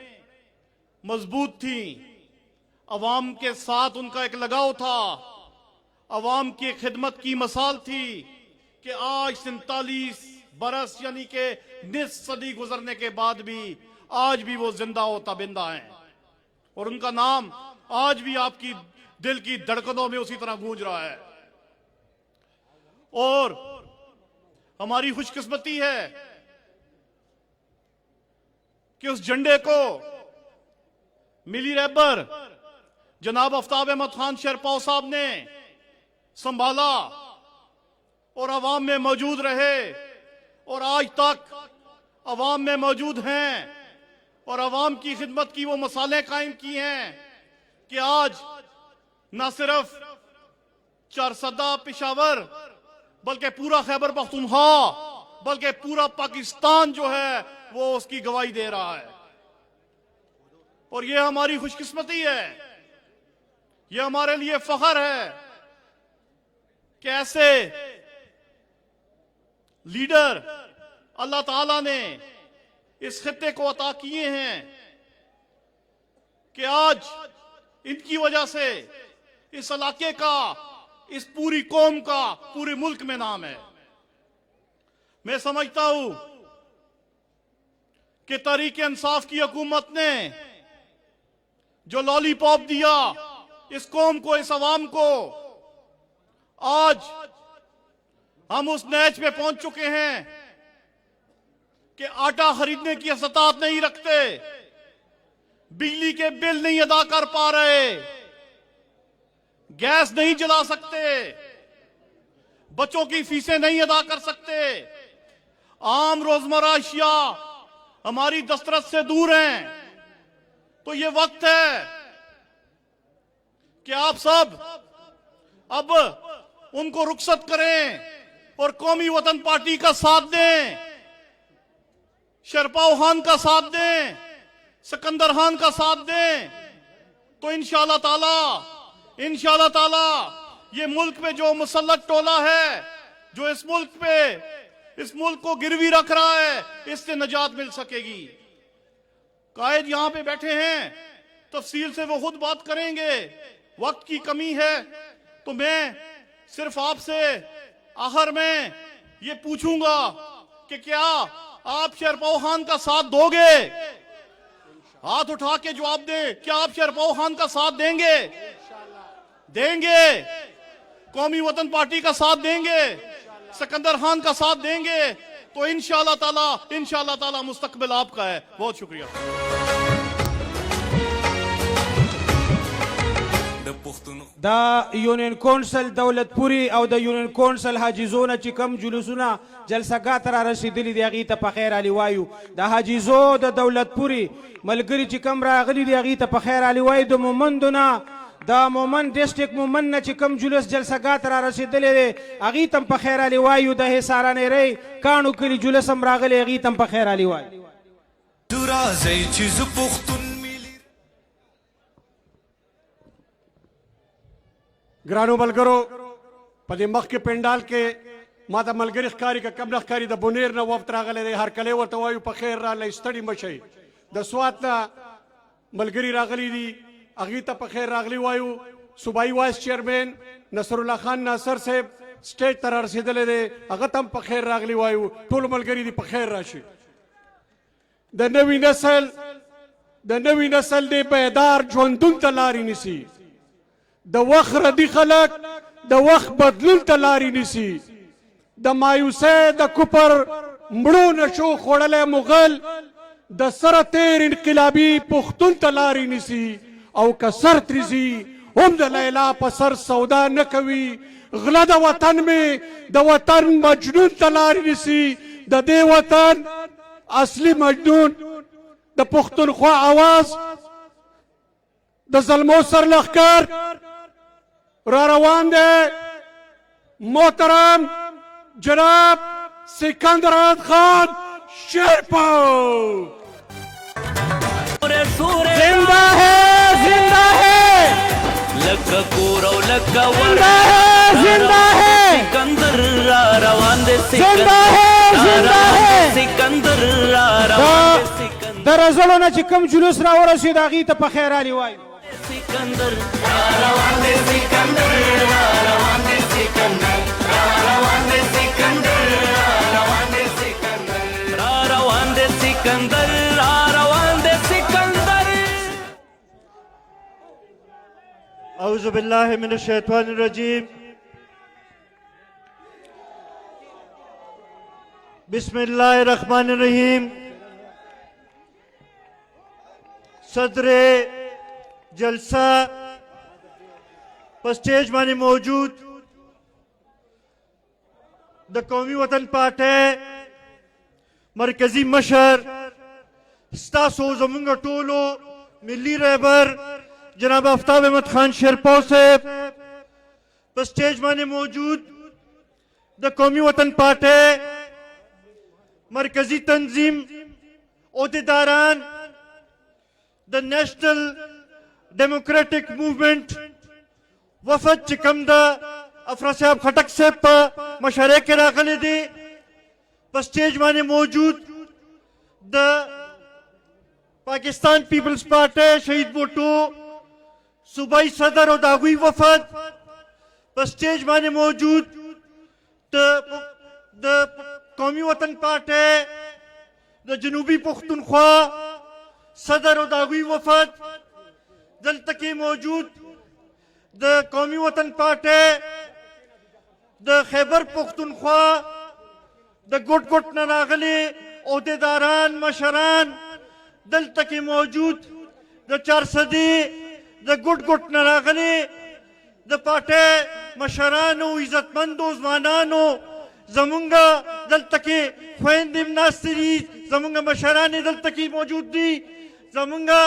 مضبوط تھیں. عوام کے ساتھ ان کا ایک لگاؤ تھا، عوام کی خدمت کی مثال تھی کہ آج 47 برس یعنی کہ نصف صدی گزرنے کے بعد بھی آج بھی وہ زندہ و تابندہ ہیں اور ان کا نام آج بھی آپ کی دل کی دھڑکنوں میں اسی طرح گونج رہا ہے. اور ہماری خوش قسمتی ہے کہ اس جھنڈے کو ملی رہبر جناب آفتاب احمد خان شیرپاؤ صاحب نے سنبھالا اور عوام میں موجود رہے اور آج تک عوام میں موجود ہیں اور عوام کی خدمت کی وہ مثالیں قائم کی ہیں کہ آج نہ صرف چارسدہ پشاور بلکہ پورا خیبر پختونخوا بلکہ پورا پاکستان جو ہے وہ اس کی گواہی دے رہا ہے. اور یہ ہماری خوش قسمتی ہے، یہ ہمارے لیے فخر ہے کہ ایسے لیڈر اللہ تعالیٰ نے اس خطے کو عطا کیے ہیں کہ آج ان کی وجہ سے اس علاقے کا، اس پوری قوم کا پورے ملک میں نام ہے. میں سمجھتا ہوں کہ تحریک انصاف کی حکومت نے جو لالی پاپ دیا اس قوم کو، اس عوام کو، آج ہم اس نیچ پہ پہنچ چکے ہیں کہ آٹا خریدنے کی استطاعت نہیں رکھتے، بجلی کے بل نہیں ادا کر پا رہے، گیس نہیں جلا سکتے، بچوں کی فیسیں نہیں ادا کر سکتے، عام روزمرہ اشیاء ہماری دسترس سے دور ہیں. تو یہ وقت ہے کہ آپ سب اب ان کو رخصت کریں اور قومی وطن پارٹی کا ساتھ دیں، شیرپاؤ خان کا ساتھ دیں، سکندر خان کا ساتھ دیں. تو انشاءاللہ تعالی ये मुल्क पे जो मुसल्लत टोला है, जो इस मुल्क को गिरवी रख रहा है, इससे निजात मिल सकेगी। कायद यहां पे बैठे हैं, तफसील से वो खुद बात करेंगे, वक्त की कमी है, तो मैं सिर्फ आपसे आखिर में ये पूछूंगा कि क्या आप शेरपाओ खान का साथ दोगे? हाथ उठा के जवाब दें, क्या आप शेरपाओ खान का साथ देंगे? देंगे। कौमी वतन पार्टी का साथ देंगे, सिकंदर खान का साथ देंगे, तो इंशाअल्लाह ताला मुस्तकबिल आपका है। बहुत शुक्रिया। دا یونین کونسل دولتپوري او د یونین کونسل حاجزونه چې کم جلوسونه جلسګات را رسیدلی دی هغې ته په خیر علي وایو. د حاجزو د دولتپوري ملګري چې کم راغلي دي هغې ته په خیر علي وایو. د مومندو نه د مومند ډسټرک مومند نه چې کم جلوس جلسګات را رسیدلی دی هغې ته هم په خیر علي وایو. د حصارنېرۍ کاڼو کلي جلوس هم راغلی هغې ته هم په خیر علي وایو. ګرانو ملګرو، په دې مخکې پنډال کې ما ته ملګري ښکاري که کم نه ښکاري د بونیر نه وفد راغلی دی. هرکلی ورته وایو په خیر راغلی، ستړي مه شئ. د سوات نه ملګري راغلي دي، هغې ته په خیر راغلي وایو. صوبایي وایس چیرمین نصرالله خان ناصر صاحب سټیج ته را رسېدلی دی، هغه ته هم په خیر راغلي وایو. ټول ملګري دي په خیر راشي. د نوي نسل دی بیدار ژوندون ته لارې نیسي. د وخت ردي خلک د وخت بدلون ته لارې نیسي. د مایوسۍ د کفر مړو نشو خوړلی مغل د سره تیر انقلابي پښتون ته لارې نیسي. او که سر تریزي هم د لیلا په سر سودا نه کوي. غله د وطن مې د وطن مجنون ته لارې نیسي. د دې وطن اصلي مجنون د پښتونخوا آواز د زلمو سر لښکر را روان دی. محترم جناب سکندر خان شیرپاو زندہ ہے لکا کورو لکا ورہ زندہ ہے سکندر را روان دے سکندر را روان دے سکندر د رزلو نه چې کم جلوس را ورسېد هغې ته په خیر علي وایو. سکندر را روان دے سکندر را روان دے سکندر را روان دے سکندر را روان دے سکندر را روان دے سکندر را روان دے سکندر. اعوذ باللہ من الشیطان الرجیم. بسم اللہ الرحمن الرحیم. صدر جلسہ پر سٹیج مانے موجود دا قومی وطن پارٹی مرکزی مشر ستاسو زمونگا ٹولو ملی رہبر جناب آفتاب احمد خان شیرپاو صاحب پر سٹیج مانے موجود دا قومی وطن پارٹی مرکزی تنظیم عہدیداران دا نیشنل ڈیموکریٹک موومنٹ وفد چکم دا افرا صاحب خٹک صاحب پا مشارے کے راغلے دے پا سٹیج مانے موجود دا پاکستان پیپلز پارٹی شہید بوٹو صوبائی صدر اور داغوی وفد پا سٹیج مانے موجود دا قومی وطن پارٹی دا جنوبی پختونخوا صدر اور داغوی وفد دلتکی موجود دا قومی وطن پارٹی دا خیبر پختونخوا دا گٹ گٹ نراغلی عہدیداران مشران دلتکی موجود دا چارصدی دا گٹ گٹ نراغلی دا پارٹی مشرانو عزتمندو زوانانو زمونگا دلتکی خویندیم ناستری زمونگا مشرانی دلتکی موجود دی زمونگا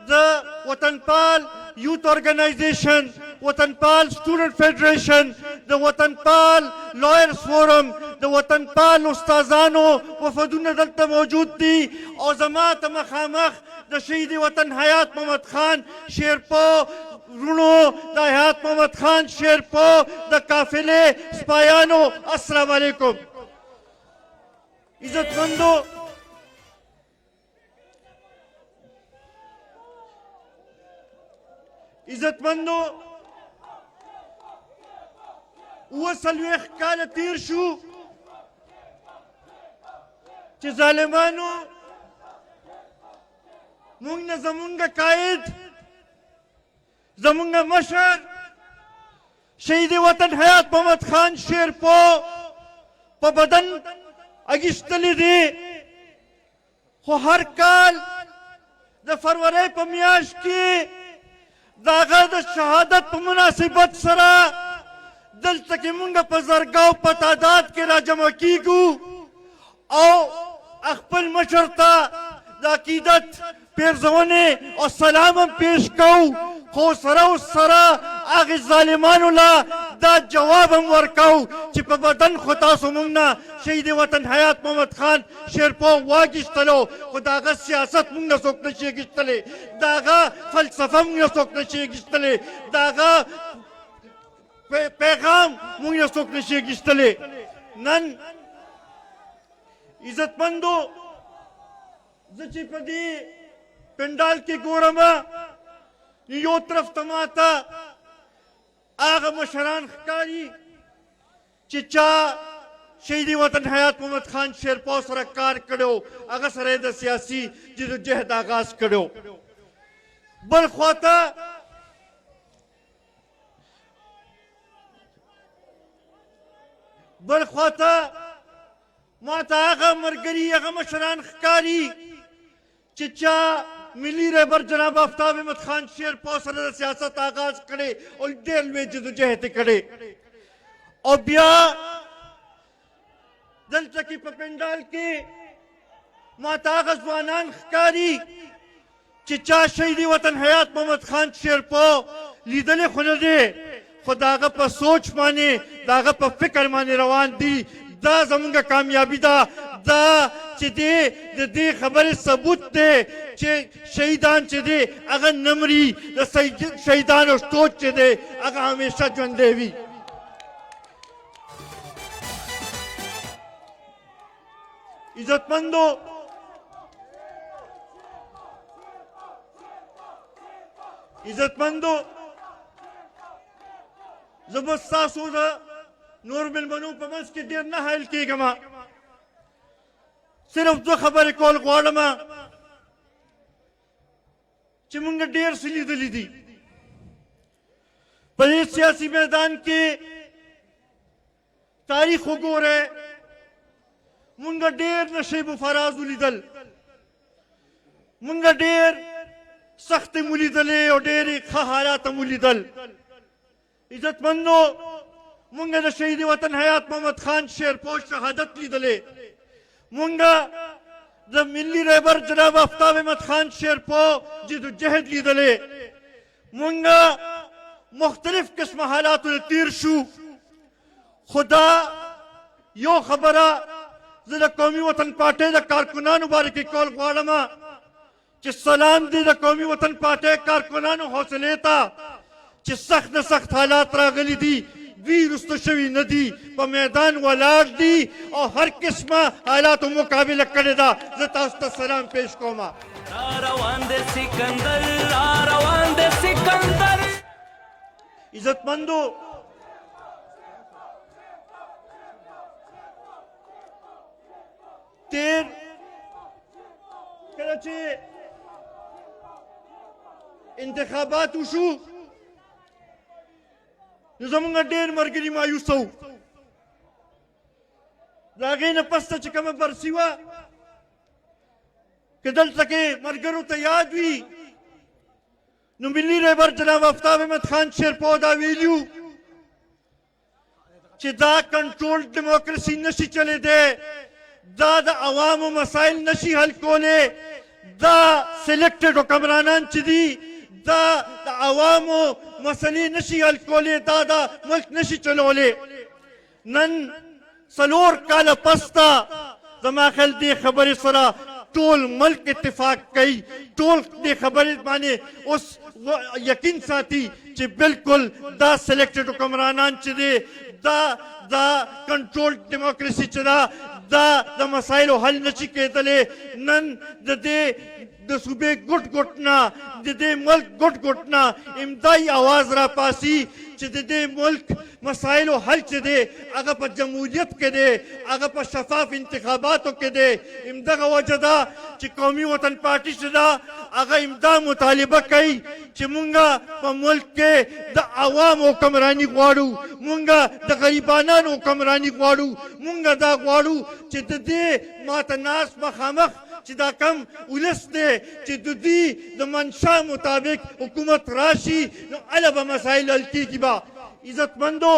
دا وطن پال یوتھ آرگنائزیشن وطن پال اسٹوڈنٹ فیڈریشن دا وطن پال لائرز فورم دا وطن پال استازانو وفدون دلتا موجود دی اور زمات مخامخ دا شہید وطن حیات محمد خان شیرپاو رونو د حیات محمد خان شیرپو د قافلې سپایانو السلام علیکم عزتمندو اوه څلوېښت کاله تیر شو چې ظالمانو مونږ نه زمونږ قائد زمونږ مشر شهید وطن حیات محمد خان شیرپو په بدن اګیستلی دی خو هر کال د فروری په میاشت کې د هغه د شهادت په مناسبت سره دلته کې مونږ په زرګاو په تعداد کې راجمع کیږو او خپل مشر ته د عقیدت پیرزونې او سلام هم پیش کوو خو سره او سره هغې ظالمانو له دا جواب هم ورکوو چې په بدن خو تاسو مونږ نه شهید وطن حیات محمد خان شیرپو واګیستلو خو د هغه سیاست مونږ نه څوک نشي اګیستلی د هغه فلسفه مونږ نه څوک نشي اګیستلی د هغه پیغام مونږ نه څوک نشي اګیستلی نن عزتمندو زه چې په دې پنډال کې ګورم یو طرف ته ماته هغه مشران ښکاري چې چا شهید وطن حیات محمد خان شیرپو سره کار کړی هغه سره د سیاسي جدوجهد آغاز کړی بل خواته ماته هغه ملګري هغه مشران ښکاري چې چا ملي رهبر جناب آفتاب احمد خان شیرپو سره د سیاست آغاز کړی او ډېر لوی جدوجهد یې کړی او بیا دلته کې په پنډال کې ماته هغه ځوانان ښکاري چې چا شهید وطن حیات محمد خان شیرپو لیدلی خو نه دی خو د هغه په سوچ باندې د هغه په فکر باندې روان دي دا زمونږ کامیابي ده دا چې دی د دې خبرې ثبوت دی چې شهیدان چې دی هغه نه مري د شهیدانو سوچ چې دی هغه همیشه ژوندی وي عزتمندو زه به ستاسو د نور مېلمنو په منځ کې ډېر نه حایل کېږم صرف دوه خبرې کول غواړم چې مونږ ډېر څه لیدلي دي په دې سیاسي میدان کې تاریخ وګورئ مونږ ډېر نشیب و فراز ولیدل مونږ ډېر سختې مو لیدلې او ډېرې ښه حالات مو لیدل عزتمندو مونږ د شهید وطن حیات محمد خان شیرپو شهادت لیدلې مونږ د ملي رهبر جناب آفتاب احمد خان شیرپو جدوجهد لیدلې مونږ مختلف قسمه حالاتو تیر شو خدا یو خبره زه د قومي وطن پارټۍ د کارکنانو باره کې کول غواړم چې سلام دی د قومي وطن پارټۍ کارکنانو حوصلې ته چې سخت نه سخت حالات راغلي دي دوی رسته شوي نه دي په میدان ولاړ دي او هر قسمه حالاتو مقابله کړې ده زه تاسو ته سلام پیش کوم روان دے سکندر عزتمندو تیر کله چې انتخابات وشو نو زمونږ ډېر ملګري مایوسه وو د هغې نه پسته چې کومه برسي وه که دلته کې ملګرو ته یاد وي نو ملي رهبر جناب آفتاب احمد خان شیرپو دا ویلي وو چې دا کنټرول ډیموکراسي نشي چلېدی دا د عوامو مسایل نشي حل کولی دا سلیکټډ حکمرانان چې دي دا د عوامو مسلې نشي حل کولی دا د ملک نشي چلولی نن څلور کاله پسته زما خیال دې خبرې سره ټول ملک اتفاق کوي ټول دې خبرې باندې اوس یقین ساتي چې بالکل دا سلیکټډ حکمرانان چې دی دا کنټرول ډیموکراسي چې دا د مسایلو حل نشي کېدلی نن د دې د صوبې ګوټ ګوټ نه د دې ملک ګوټ ګوټ نه امدایي آواز را پاسي چې د دې ملک مسایلو حل چې دی هغه په جمهوریت کې دی هغه په شفاف انتخاباتو کې دی همدغه وجه ده چې قومي وطن پارټي چې ده هغه همدا مطالبه کوي چې مونږه په ملک کې د عوامو حکمراني غواړو مونږه د غریبانانو حکمراني غواړو مونږه دا غواړو چې د دې ماته ناس مخامخ چې دا کم ولس دی چې د دوی د منشا مطابق حکومت راشي نو هله به مسایل حل کېږي به عزتمندو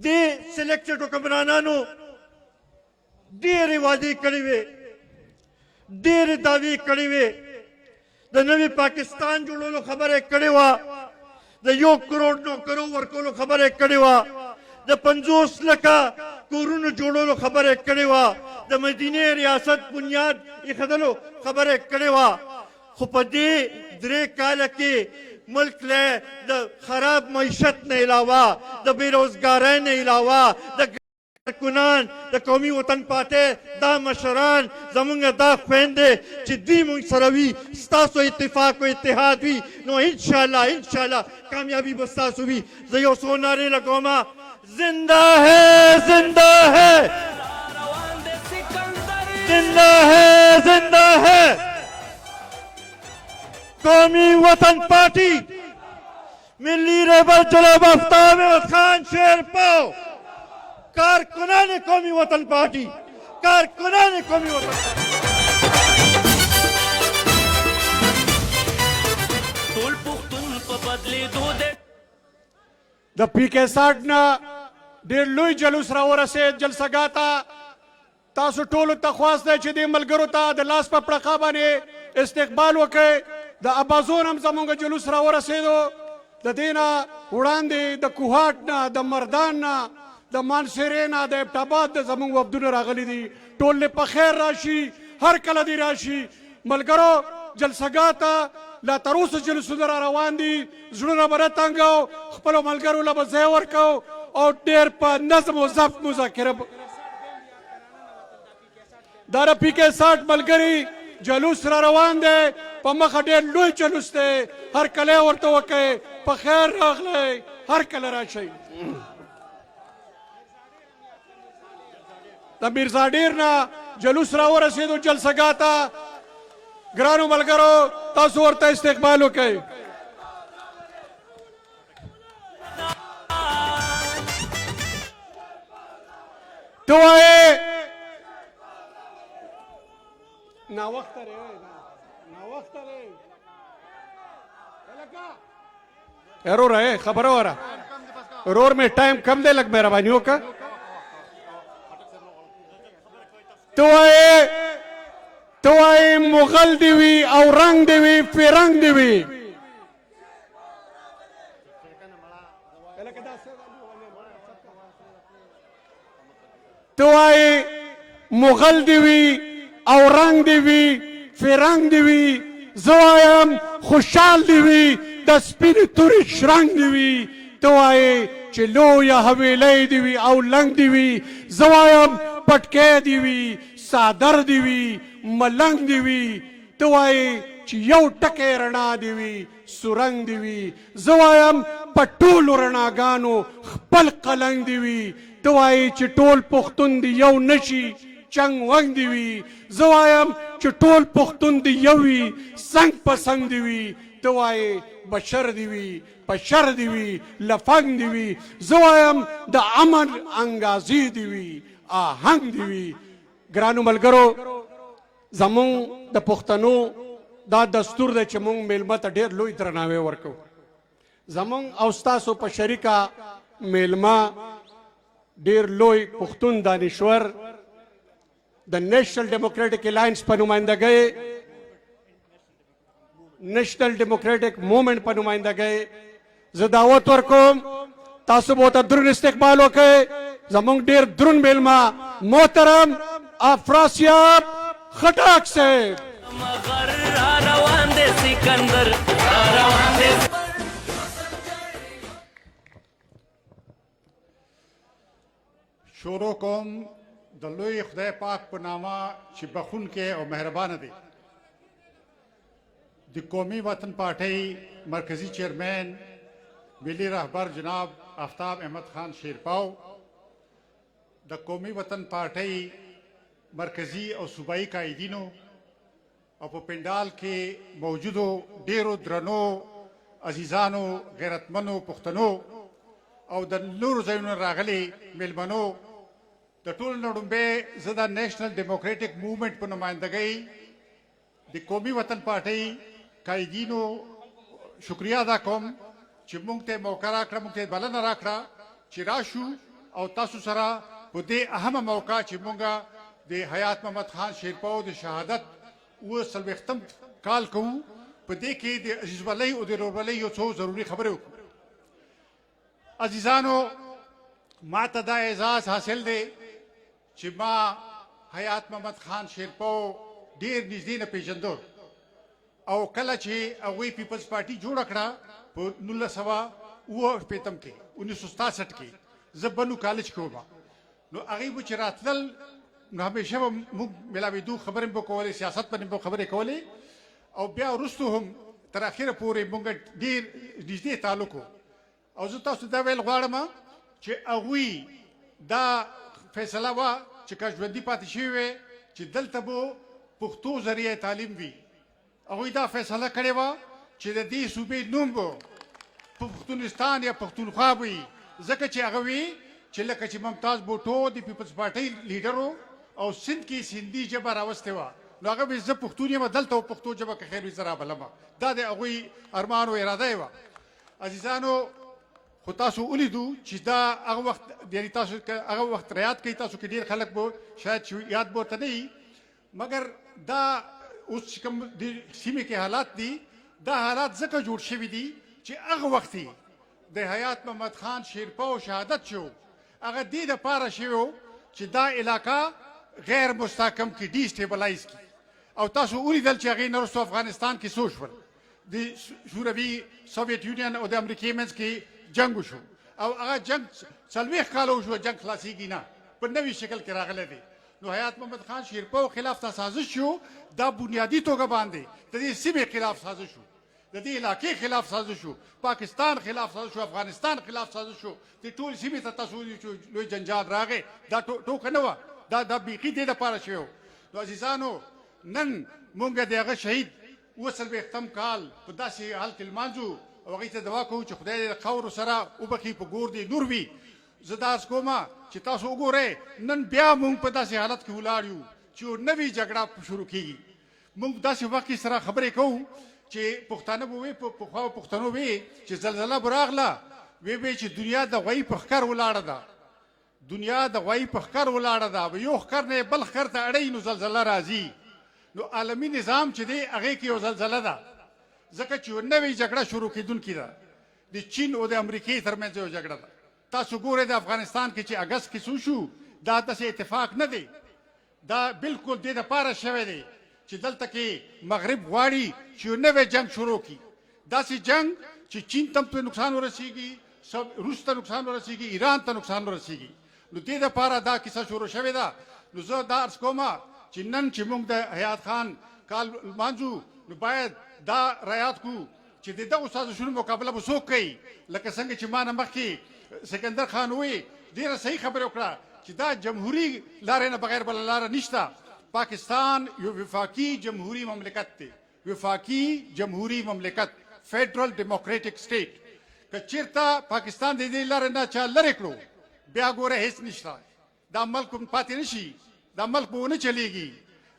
دې سلیکټډ حکمرانانو ډېرې وعدې کړې وې ډېرې دعوې کړې وې د نوي پاکستان جوړولو خبره کړې وه د 1 کروڑ نوکرو ورکولو خبره کړې وه د 50 لکه کورونو جوړولو خبره کړې وه د مدینه ریاست بنیاد ایښودلو خبره کړې وه خو په دې 3 کاله کې ملک له د خراب معیشت نه علاوه د بیروزګارۍ نه علاوه د کارکنان د قومي وطن پارټۍ دا مشران زمونږ دا خویندې چې دوی مونږ سره وي ستاسو اتفاق او اتحاد وي نو انشاءالله کامیابي به ستاسو وي زه یو څو نارې لګوم زنده ہے زنده ہے زنده ہے زنده ہے قومی وطن پارٹی ملی رہبر جناب آفتاب احمد خان شیرپاؤ کارکنان قومی وطن پارٹی کارکنان قومی وطن پارٹی ټول پښتون په بدلېدو دی د PK 60 نه ډېر لوی جلوس راورسېد جلسهګاه ته تاسو ټولو ته خواست دی چې دې ملګرو ته د لاس په پړقا باندې استقبال وکړئ د ابازون هم زموږ جلوس راورسېدو د دې نه وړاندې د کوهاټ نه د مردان نه د مانسیرې نه د ابټاباد د زموږ وفدونه راغلي دي ټول په خیر راشي هر کله دې راشي ملګرو جلسهګاه ته لا تر اوسه جلوسونه را روان دي زړونه به نه تنګو خپلو ملګرو له به ځای ورکو او ډېر په نظم و ضبط مذاکره دا د PK 60 ملګري جلوس را روان دی په مخه ډېر لوی جلوس دی هر کله ورته وکئ په خیر راغلی هر کله راشئ د میرزا ډیر نه جلوس را ورسېدو جلسهګاه ته ګرانو ملګرو تاسو ورته استقبال وکئ ته وایې ناوخته دی ناوخته دی وروره خبره وره ورور مې ټایم کم دی لږ مهرباني وکړه ته وایې مغل دی وي او رنګ دی وي فرنګ دی وي ته وایې مغل دی وي او رنګ دی وي فرنګ دی وي زه وایم خوشحال دی وي د سپینې تورې شرنګ دی وي ته وایې چې لویه حویلی دی وي او لنګ دی وي زه وایم پټکی دی وي صادر دی وي ملنګ دی وي ته وایې چې یو ټکی رڼا دی وي سورنګ دی وي زه وایم په ټولو رڼاګانو خپل قلنګ دی وي ته وایې چې ټول پښتون دی یو نشي چنګ ونګ دی وي زه وایم چې ټول پښتون دی یو وي څنګ په څنګ دی وي ته وایې بشر دی وي پشر دی وي لفنګ دی وي زه وایم د امن انګازې دی وي آهنګ دی وي ګرانو ملګرو زمونږ د پښتنو دا دستور دی چې مونږ میلمه ته ډېر لوی درناوی ورکوو زمونږ او ستاسو په شریکه میلمه ډېر لوی پښتون دانشور د نیشنل ډیموکریټک الاینس په نمایندګۍ نیشنل ډیموکریټک موومنټ په نمایندګۍ زه دعوت ورکوم تاسو به ورته دروند استقبال وکړئ زمونږ ډېر دروند میلمه محترم افراسیاب خټک صاحب. مغر را روان دي سکندر را روان دي. شروع کوم د لوی خدای پاک په نامه چې بخونکی او مهربانه دی. د قومي وطن پارټۍ مرکزی چیرمین ملی رهبر جناب آفتاب احمد خان شیرپاو، د قومي وطن پارټۍ مرکزی او صوبایي قائدینو او په پنډال کې موجودو ډیرو درنو عزیزانو، غیرتمنو پښتنو او د نورو ځایونو راغلي میلمنو، د ټول نړومبې زه د نیشنل ډیموکریټک موومنټ په نمایندګۍ د قومي وطن پارټۍ قائدینو شکریه ادا کوم چې موږ ته موقع راکړه، موږ ته بلنه راکړه چې راشو او تاسو سره په دې اهمه موقع چې موږ د حیات محمد خان شیرپاو د شهادت 40 کال کوو، په دې کې د عزیزولۍ او د ورورولۍ یو څو ضروري خبرې وکړو. عزیزانو، ما ته دا اعزاز حاصل دی چې ما حیات محمد خان شیرپاو ډیر نږدې نه پیژندو او کله چې هغوی پیپلز پارټي جوړه کړه په 1967 کې 1967 کې زه بنو کالج کې وم، نو هغوی به چې راتلل نو همیشه به موږ ملاوېدو، خبرې به کولې، سیاست باندې به خبرې کولې او بیا وروستو هم تر اخره پورې موږ ډېر نږدې تعلق و. او زه تاسو دا ویل غواړم چې هغوی دا فیصله وه چې که ژوندي پاتې شوي وی چې دلته به پښتو ذریعه تعلیم وي. هغوی دا فیصله کړې وه چې د دې صوبې نوم به پښتونستان یا پښتونخوا به وي، ځکه چې هغه وی چې لکه چې ممتاز بوټو د پیپلز پارټۍ لیډر و او سند کې سندي ژبه راوستې وه، نو هغه به زه پښتون یم، دلته پښتو ژبه که خیر وي زه رابلمه. دا د هغوی ارمان او اراده یې وه. عزیزانو، خو تاسو ولیدو چې دا هغه وخت، یعنې تاسو هغه وخت را یاد کوئ، تاسو کې ډېر خلک به شاید یاد به ورته نه وي، مګر دا اوس چې کوم د سیمې کې حالات دي، دا حالات ځکه جوړ شوي دي چې هغه وخت د حیات محمد خان شیرپاو شهادت شو، هغه دې دپاره شوی و چې دا علاقه غیر مستحکم کړي، ډي سټیبلایز کړي. او تاسو ولیدل چې هغې نه وروسته افغانستان کې څه شول، د شوروي سوویت یونین او د امریکې منځ کې جنګ وشو او هغه جنګ 40 کاله وشو، جنګ خلاصېږي نه، په نوي شکل کې راغلی دی. نو حیات محمد خان شیرپاو خلاف ته سازش شو، دا بنیادي توګه باندې د دې سیمې خلاف سازش شو، د دې علاقې خلاف سازش شو، پاکستان خلاف سازش شو، افغانستان خلاف سازش شو، د ټول سیمې ته تاسو لوی جنجال راغی. دا ټوکه نه وه، دا بیخي دې دپاره شوی و. نو عزیزانو، نن مونږ د هغه شهید 40 کال په داسې حال کې لمانځو او هغوی ته دعا کوو چې خدای دې د خاورو سره وبخي، په ګور دې نور وي. زه دا عرض کوم چې تاسو وګورئ، نن بیا مونږ په داسې حالت کې ولاړ یو چې نوې جګړه شروع کېږي. مونږ داسې وخت کې سره خبرې کوو چې پښتانه به وایي، پخوا پښتنو وایي چې زلزله به راغله، وی چې دنیا د غوایي په ښکر ولاړه ده، دنیا د غوایي په ښکر ولاړه ده، یو ښکر نه بل ښکر ته اړوي نو زلزله راځي. نو عالمي نظام چې دی هغې کې یو زلزله ده، ځکه چې یو نوې جګړه شروع کېدونکې ده، د چین او د امریکې ترمنځ یو جګړه ده. تاسو ګورئ د افغانستان کې چې اګست کې څه شو، دا داسې اتفاق نه دی، دا بالکل دې دپاره شوی دی چې دلته کې مغرب غواړي چې یو نوی جنګ شروع کړي، داسې جنګ چې چین ته پرې نقصان ورسېږي، روس ته نقصان ورسېږي، ایران ته نقصان ورسېږي. نو دې دپاره دا کیسه شروع شوې ده. نو زه دا عرض کوم چې نن چې موږ د حیات خان کال لمانځو، نو باید دا رعایت کړو چې د دغو سازشونو مقابله به څوک کوي. لکه څنګه چې ما نه مخکې سکندر خان وویل، ډېره صحیح خبرې وکړه چې دا جمهوري لارې نه بغیر بله لاره نشته. پاکستان یو وفاقي جمهوري مملکت دی، وفاقي جمهوري مملکت، فیډرل ډیموکریټک سټیټ. که چېرته پاکستان د دې لارې نه چا لرې کړو، بیا ګوره هیڅ نشته، دا ملک پاتې نه شي، دا ملک به ونه چلېږي.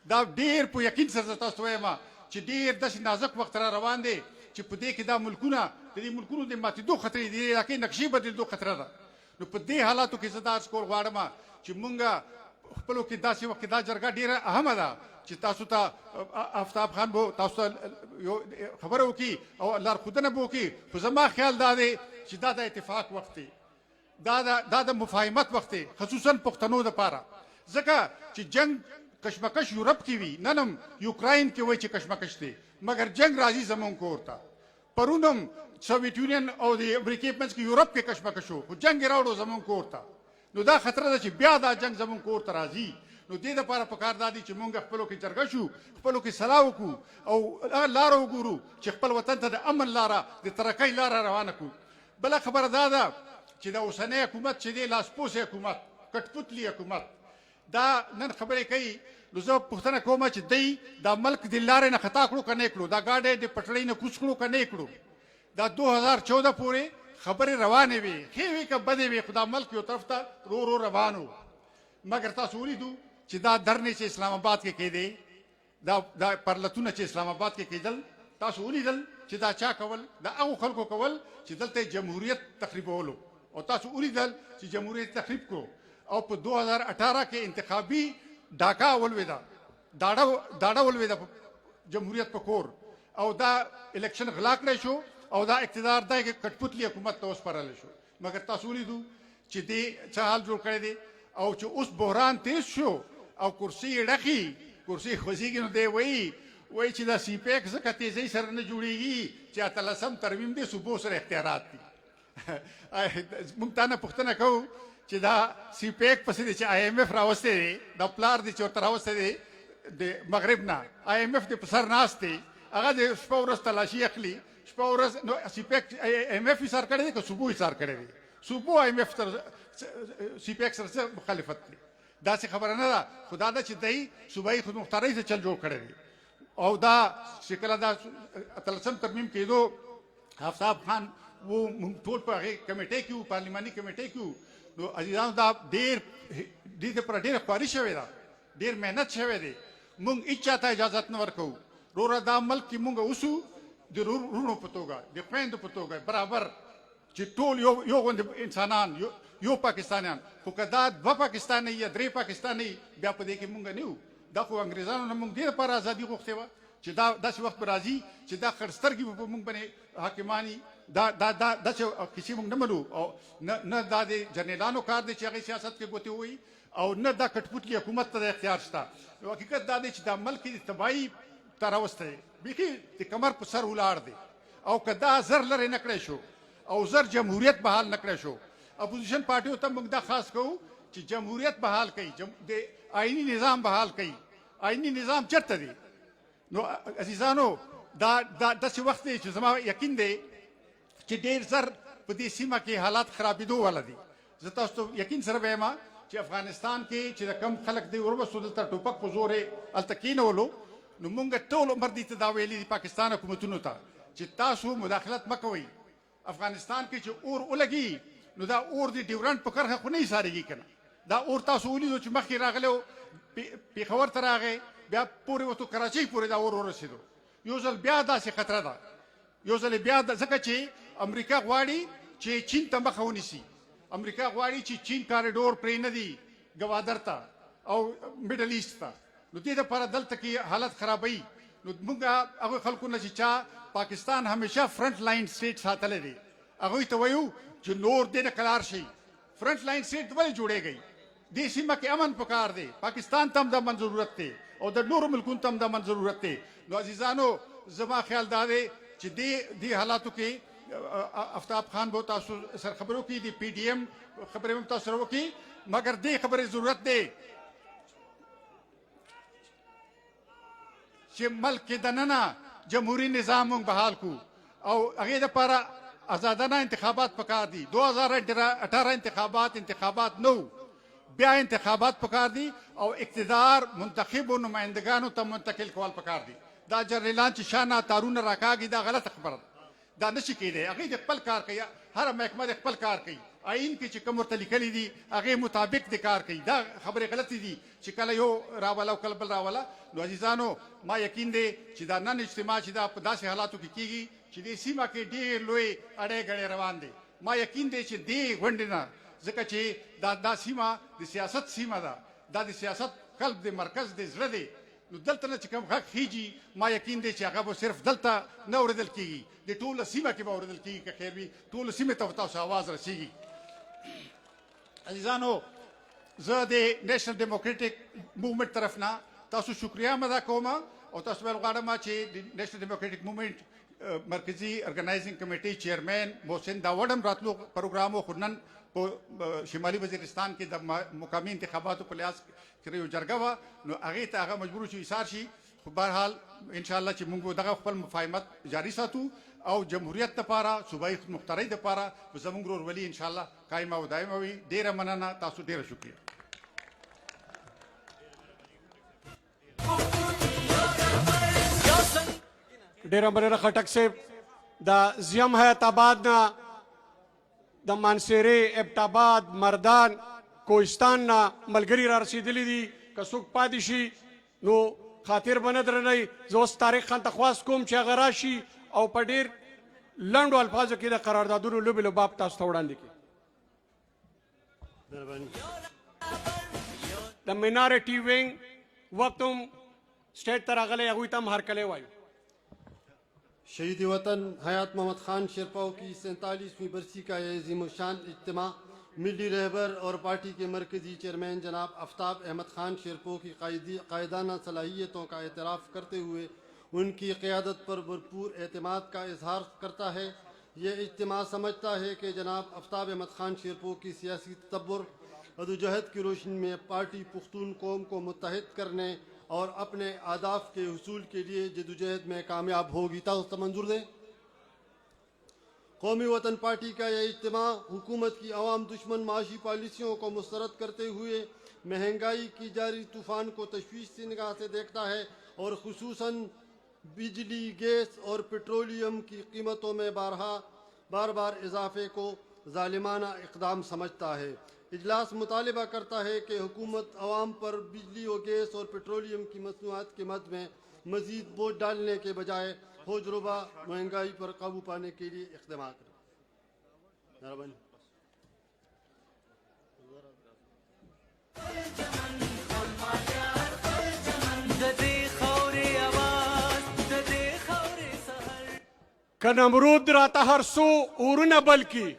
دا ډېر په یقین سره زه تاسو ته وایم چې ډېر داسې نازک وخت را روان دی چې په دې کې دا ملکونه، د دې ملکونو د ماتېدو خطرې دي، د علاقې نقشې بدلېدو خطره ده. نو په دې حالاتو کې زه دا عرض کول غواړم چې مونږ خپلو کې داسې وخت کې دا جرګه ډېره اهمه ده چې تاسو ته آفتاب خان به تاسو ته یو خبره وکړي او لارښودنه به وکړي. خو زما خیال دا دی چې دا د اتفاق وخت دی، دا د مفاهمت وخت دی، خصوصا پښتنو دپاره، ځکه چې جنګ کشمکش یورپ کې وي نن هم یوکراین کې وایي چې کشمکش دی مګر جنگ راځي زمونږ کور ته پرون هم سوویت یونین او د امریکې منځ کې یورپ کې کشمکش و خو جنگ یې راوړو زمونږ کور ته نو دا خطره ده چې بیا دا جنگ زمونږ کور ته راځي نو دې دپاره پکار دا دي چې مونږ خپلو کې جرګه شو خپلو کې صلاح وکړو او هغه لاره وګورو چې خپل وطن ته د امن لاره د ترقۍ لاره روانه کړو بله خبره دا ده چې دا اوسنی حکومت چې دی لاسپوسی حکومت کټپوتلي حکومت دا نن خبرې کوي نو زه پوښتنه کومه چې دی دا ملک د لارې نه خطا کړو که نه کړو دا ګاډی د پټلۍ نه کوز کړو که نه کړو دا 2014 پورې خبرې روانې وې ښې وې که بدې وې خو دا ملک یو طرف ته رو روان و مګر تاسو ولیدو چې دا درنې چې اسلام آباد کې کېدې دا پرلتونه چې اسلام آباد کې کېدل تاسو ولیدل چې دا چا کول دا هغو خلکو کول چې دلته جمهوریت تخریبولو او تاسو ولیدل چې جمهوریت تخریب کړو او په 2018 کې انتخابي ډاکا ولوېده داړه ولوېده جمهوریت په کور او دا الیکشن غلا کړی شو او دا اقتدار دا کټپوتلي حکومت ته وسپارلی شو مګر تاسو ولیدو چې دې څه حال جوړ کړی دی او چې اوس بحران تیز شو او کرسي یې ډکي کرسي خوځېږي نو دی وایي چې دا سی پیک ځکه تیزۍ سره نه جوړېږي چې 18 ترمیم دی صوبو سره اختیارات دي موږ تا نه پوښتنه کوو چې دا سی پیک پسې دی چې IMF راوستی دی دا پلار دی چې ورته راوستی دی د مغرب نه IMF دی په سر ناست دی هغه د شپه ورځ تلاشي اخلي شپه ورځ نو سی پیک IMF ایثار کړی دی که صوبو ایثار کړی دی صوبو IMF سی پیک سره مخالفت دی داسې خبره نه ده خو دا ده چې دی صوبایي خودمختارۍ ته چل جوړ کړی دی او دا چې کله دا 18 ترمیم کېدو آفتاب خان و موږ ټول په هغې کمیټۍ کې وو پارلماني کمیټۍ کې وو نو عزیزانو دا ډېر دې دپاره ډېره خواري شوې ده ډېر محنت شوی دی موږ هېڅ چا ته اجازت نه ورکوو وروره دا ملک کې موږ اوسو د وروڼو په توګه د خویندو په توګه برابر چې ټول یو غوندې انسانان یو پاکستانیان خو که دا 2 پاکستاني یا 3 پاکستاني بیا په دې کې موږ نه یو دا خو انګریزانو نه موږ دې لپاره ازادي غوښتې وه چې دا داسې وخت به راځي چې دا خړسترګې به په موږ باندې حاکماني داسې کیسې موږ نه منو او نه دا د جرنیلانو کار دی چې هغې سیاست کې ګوتې ووایي او نه دا کټپوتلي حکومت ته د اختیار شته نو حقیقت دا دی چې دا ملک د تباهي ته راوستی بیخي د کمر په سر ولاړ دی او که دا زر لرې نه کړی شو او زر جمهوریت بحال نه کړی شو اپوزیشن پارټیو ته موږ دا خاص کوو چې جمهوریت بحال کوي د آئینی نظام بحال کوي آئینی نظام چېرته دی نو عزیزانو دا داسې وخت دی چې زما یقین دی چې ډېر زر په دې سیمه کې حالات خرابېدو والا دي زه تاسو ته یقین سره وایم چې افغانستان کې چې د کم خلک دی وربسو دلته ټوپک په زور یې هلته کېنولو نو مونږ ټول عمر دې ته دا ویلي دي پاکستان حکومتونو ته چې تاسو مداخلت مه کوئ افغانستان کې چې اور ولګي نو دا اور د ډیورنډ په کرښه خو نه ایسارېږي که نه دا اور تاسو ولیدو چې مخکې راغلی و پېښور ته راغی بیا پورې وتو کراچۍ پورې دا اور ورسېدو یو ځل بیا داسې خطره ده یو ځل بیا ځکه چې امریکا غواړي چې چین ته مخه ونیسي امریکا غواړي چې چین کاریډور پرېنږدي ګوادر ته او میډل ایسټ ته نو دې دپاره دلته کې حالت خرابوي نو موږ هغوی خلکو نه چې چا پاکستان همیشه فرنٹ لاین سټیټ ساتلی دی هغوی ته وایو چې نور دې نه کلار شي فرنٹ لاین سټیټ ولې جوړېږئ دې سیمه کې امن پکار دی پاکستان ته هم د امن ضرورت دی او د نورو ملکونو ته هم د امن ضرورت دی نو عزیزانو زما خیال دا دی چې دې حالاتو کې آفتاب خان به تاسو سره خبرو کې د PDM خبرې هم تاسو سره وکړي مګر دې خبرې ضرورت دی چې ملک کې دننه جمهوری نظام موږ بحال کړو او هغې دپاره آزادانه انتخابات پکار دي 2018 انتخابات نو بیا انتخابات پکار دي او اقتدار منتخبو نمایندگانو ته منتقل کول پکار دي دا جرنیلان چې شانه تارونه راکاږي دا غلطه خبره ده دا نشي کېدی هغې د خپل کار کوي هره محکمه د خپل کار کوي آئین کې چې کوم ورته لیکلي دي هغې مطابق د کار کوي دا خبرې غلطې دي چې کله یو راوله او کله بل راوله نو عزیزانو ما یقین دی چې دا نن اجتماع چې دا په داسې حالاتو کې کېږي چې دې سیمه کې ډېر لوی اړې ګړې روان دی ما یقین دی چې دې غونډې نه ځکه چې دا سیمه د سیاست سیمه ده دا د سیاست قلب دی مرکز دی زړه دی نو دلته نه چې کوم غږ خیږي ما یقین دی چې هغه به صرف دلته نه اورېدل کېږي د ټوله سیمه کې به اورېدل کېږي که خیر وي ټولو سیمې ته به تاسو اواز رسېږي عزیزانو زه د نیشنل ډیموکریټک موومنټ طرف نه تاسو شکریه مده کوم او تاسو بل غواړم چې د نېشنل ډیموکراټک موومېنټ مرکزی ارګنایزینګ کمیټې چیرمن محسن داوډم راتلو پروګرام خو نن په شمالي وزیرستان کې د مقامي انتخاباتو په لحاظ کې یو جرګه وه نو هغې ته هغه مجبور شو ایثار شي خو بهرحال انشاءالله چې موږ دغه خپل مفاهمت جاري ساتو او جمهوریت دپاره صوبایي مختارۍ دپاره به زموږ ورورولي انشاءالله قایمه او دایمه وي. ډېره مننه، تاسو ډېره شکریه. ډېره مننه خټک صاحب. د زیم حیات آباد نه، د مانسیرې، ابټ مردان، کوهستان نه ملګري را رسېدلي دي. که څوک پاتې شي نو خاطر به نه درنوي. زه اوس طارق خان ته خواست کوم چې هغه راشي او په ډېر لنډو الفاظو کې د قراردادونو لوبې لباب تاسو ته وړاندې کړي. د مینارټي وینګ وخت هم स्टेट ته راغلی، هغوی ته هم هرکلی وایو. शहीद वतन हयात मोहम्मद खान शेरपाओ की 47वीं बरसी का यह अजीमुशान इज्तिमा मिली रहबर और पार्टी के मरकजी चेयरमैन जनाब आफ्ताब अहमद खान शेरपाओ की कायदाना सलाहियतों का एतराफ़ करते हुए उनकी क़यादत पर भरपूर एतमाद का इजहार करता है। यह इज्तिमा समझता है कि जनाब आफ्ताब अहमद खान शेरपाओ की सियासी तब्बर अदोजहद की रोशनी में पार्टी पुख्तून कौम को मुत्तहिद करने और अपने आदाफ के हुसूल के लिए जदोजहद में कामयाब होगी। तो मंजूर दें। कौमी वतन पार्टी का यह इज्तिमा हुकूमत की अवाम दुश्मन माशी पॉलिसियों को मुस्तरद करते हुए महंगाई की जारी तूफ़ान को तशवीश से निगाह से देखता है और खुसूसन बिजली, गैस और पेट्रोलियम की कीमतों में बार बार इजाफे को जालिमाना इक़दाम समझता है। इजलास मुतालिबा करता है कि हुकूमत अवाम पर बिजली और गैस और पेट्रोलियम की मसनूआत की मद में मज़ीद बोझ डालने के बजाय होजरुबा महंगाई पर काबू पाने के लिए इक़दाम करें। که نمرود را ته هر سو اورونه بلکی،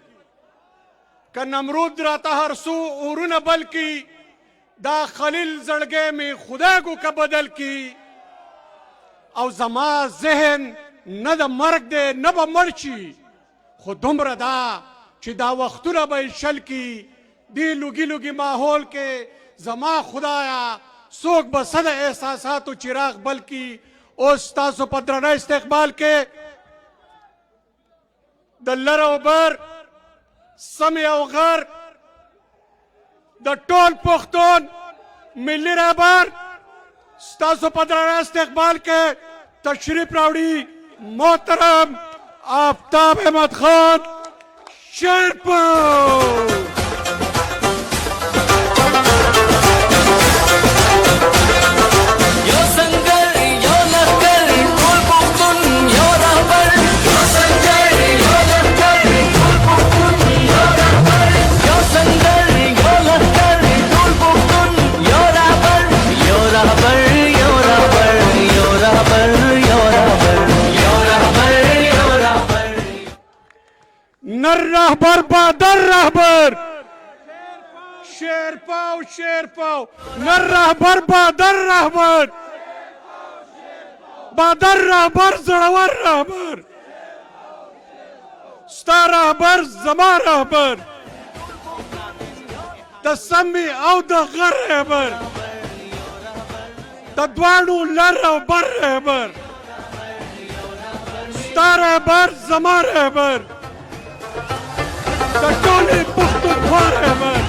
که نمرود را ته هر سو اورونه بلکی، دا خلیل زړګی می خدای کو که بدل کی. او زما ذهن نه د مرګ دی نه به مړ شي، خو دومره دا چې دا وختونه به یې شل کی. دې لوګي لوګي ماحول کې زما خدایا څوک به څه د احساساتو چراغ بل کی. اوس تاسو په درنه استقبال کې د لر او بر، سمې او غر، د ټول پښتون ملي رهبر ستاسو په درنه استقبال کې تشریف راوړي محترم آفتاب احمد خان شیرپور. नर रहबर बहादुर रहबर शेरपाओ शेरपाओ, नर रहबर बहादुर रहबर, बहादुर रहबर जड़वर रहबर, स्ता रहबर जमा रहबर, द समी औ द गर रहबर, द द्वाणु लर बर रहबर, स्ता रहबर जमा रहबर, द टोली पुख्तूनख्वा रहबर.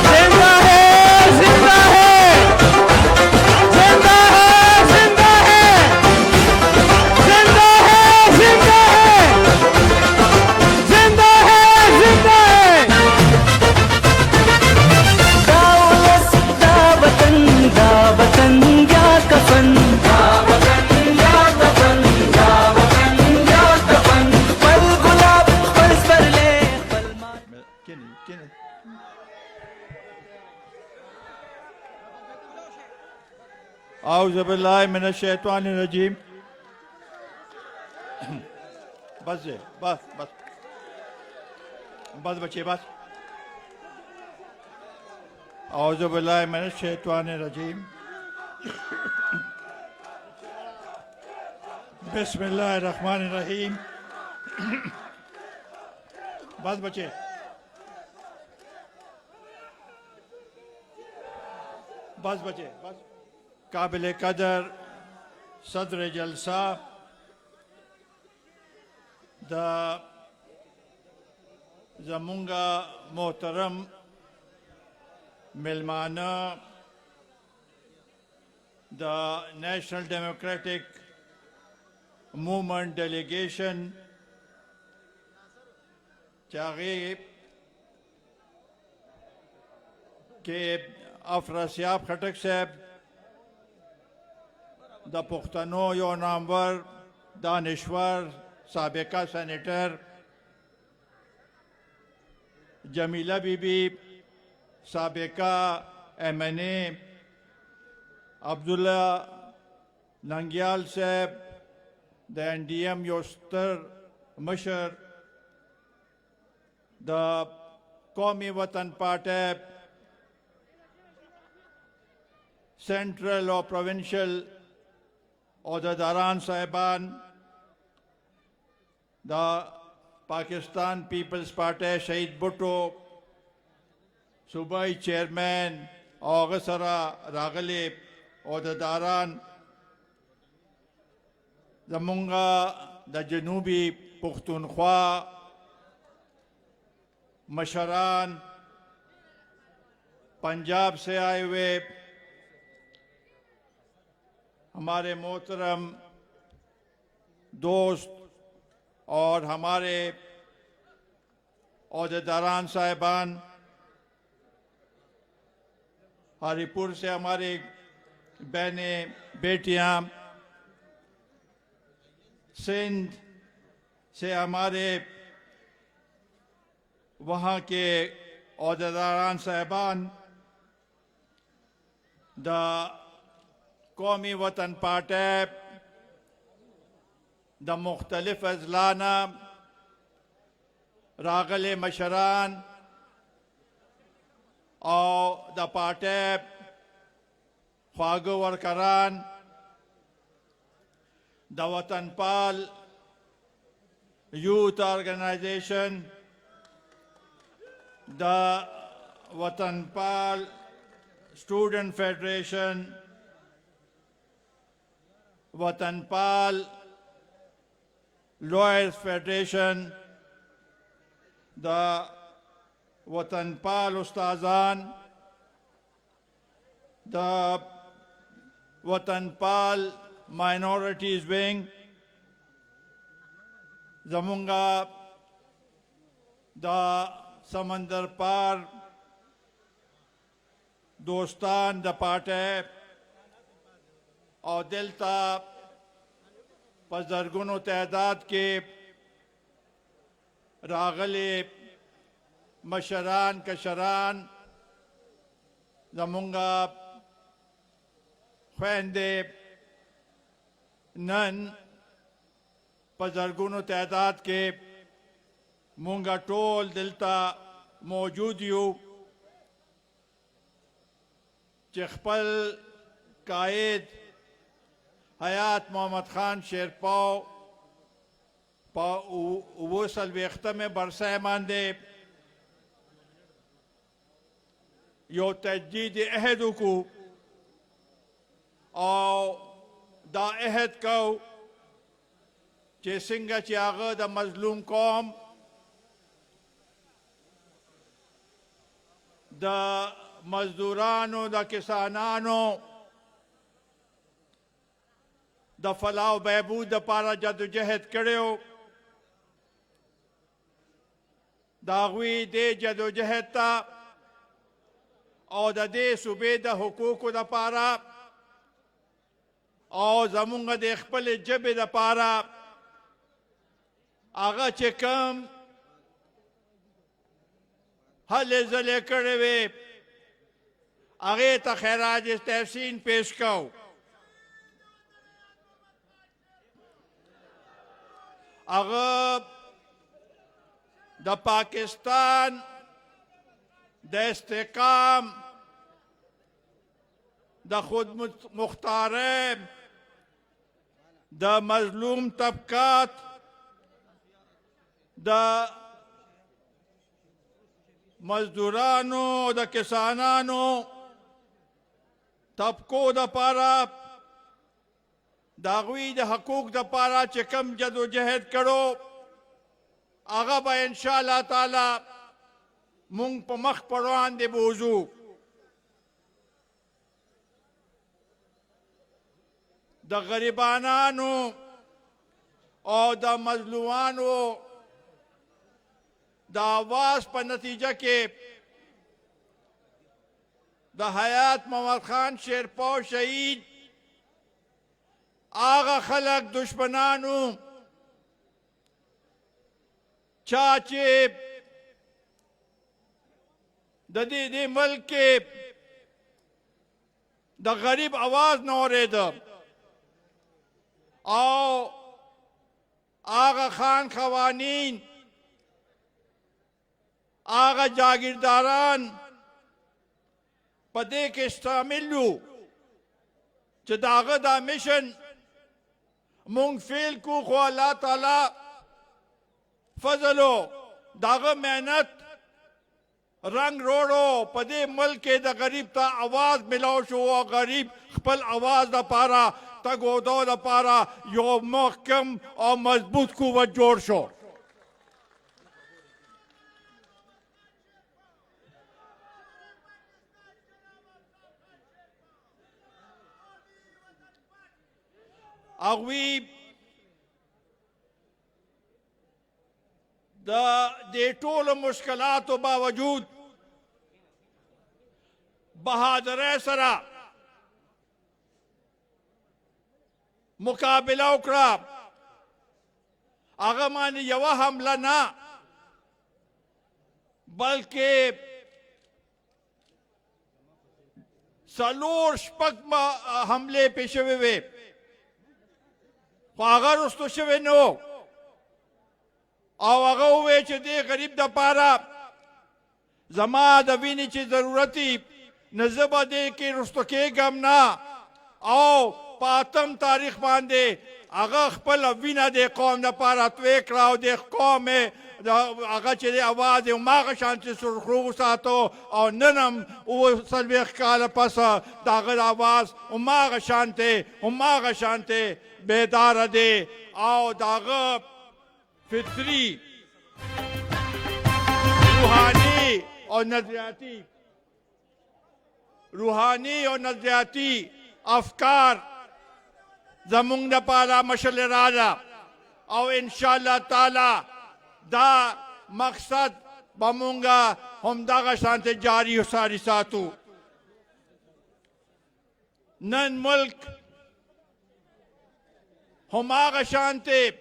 जिंदा है, जिंदा है, जिंदा है, जिंदा है, जिंदा है, जिंदा है, जिंदा है, जिंदा है. दावत दावतन दावतन या कफन, दावतन या कफन, दावतन या कफन, पल गुलाब पल सरले पल औज़ु बिल्लाहि मिनश शैतानिर रजीम. बस है, बस बस बस बच्चे बस. औज़ु बिल्लाहि मिनश शैतानिर रजीम बिस्मिल्लाहिर रहमानिर रहीम। बस बचे बस काबिल कदर सदर जलसा द जमुंगा मोहतरम मेलमाना the national democratic movement delegation चाहे के अफरासियाब खटक साहब द पुख्तनो यो नामवर दानिश्वर साबिका सेनेटर जमीला बीबी साबिका MNA अब्दुल्ला नंगियाल साहब द NDM योस्तर मशर द कौमी वतन पार्टी सेंट्रल और प्रोविंशियल अहदेदारान साहिबान द पाकिस्तान पीपल्स पार्टी शहीद भुट्टो सूबाई चेयरमैन औगसरा रागले अहदेदारान जमुंगा द जनूबी पुख्तूनख्वा मशरान पंजाब से आए हुए हमारे मोहतरम दोस्त और हमारे अहदेदारान साहिबान, हरिपुर से हमारे बहनें बेटियां, सिंध से हमारे वहाँ के अहदेदारान साहिबान, द कौमी वतन पार्टी द मुख्तलिफ अजलाना रागले मशरान और द पार्टी ख्वागो वर्करान द वतन पाल यूथ ऑर्गेनाइजेशन द वतन पाल स्टूडेंट फेडरेशन वतन पाल लॉयर्स फेडरेशन द वतन पाल उस्ताजान द वतन पाल माइनॉरिटीज विंग जमुंगा द समंदर पार दोस्तान द पार्टी और दिलता पजरगुनो तादाद के रागले मशरान कशरान जमुंगा ख्वेंदे नन पजरगुनो तादाद के मुंगा टोल दिलता मौजूद यू चिखपल कायद हयात मोहम्मद खान शेरपाव वो सलवेख्ता में बरसा मानदे यो तजदीद अहद को और दा अहद को चे सिंगा चाग द मजलूम कौम द मजदूरानो द किसानानो द फलाह बहबूद द पारा जदोजहद करो दागवी दे जदोजहद ता और दे सूबे द हुकूक द पारा और जमुंगा दे खपल जबे द पारा आगा चकम हले जले करे वे आगे ता खैराज तहसीन पेश करो अगर द पाकिस्तान द इस्तेकाम د خود مختاره د مظلوم طبقات د مزدورانو د کسانانو طبقو د پاره د هغوی د حقوق د پاره چې کم جدوجہد کړو هغه به انشاءالله تعالی مونږ په مخ پر وړاندې بوځو. د غریبانانو او د مظلومانو د آواز په نتیجه کې د حیات محمد خان شیرپا شهید هغه خلک دشمنانو چا چې د دې ملک کې د غریب آواز نه اورېده او هغه خان خوانین هغه جاگیرداران په دې کې شامل وو چې د هغه دا میشن مونږ فیل کو خو الله تعالی فضل و د هغه محنت رنگ روړو په دې ملک کې د غریب ته آواز ملاو شو او غریب خپل آواز د پاره تګودو د پاره یو محکم او مضبوط قوت جوړ شو. هغوی د دې ټولو مشکلاتو باوجود بهادرۍ سره مقابله وکړه. هغه باندې یوه حمله نه بلکې څلور شپږ حملې پې شوې وې خو هغه رستو شوی نه او هغه وویل چې دې غریب دپاره زما د وینې چې ضرورت وي نه زه به دې کې رستو کېږم نه او په 8 تاریخ باندې هغه خپله وینه د قوم دپاره توی کړه او د قوم هغه چې د اواز یې هماغه شانتې سرخرو وساتو او نن هم 40 کاله پسه د هغه د اواز هماغه شانتې بیداره دی او د هغه فطري روحاني او نظریاتي افکار زمونږ دپاره مشعل راځه او انشاءالله تعالی دا مقصد به مونږ همدغه شانتې جاري ساري ساتو. نن ملک هماغه شانتې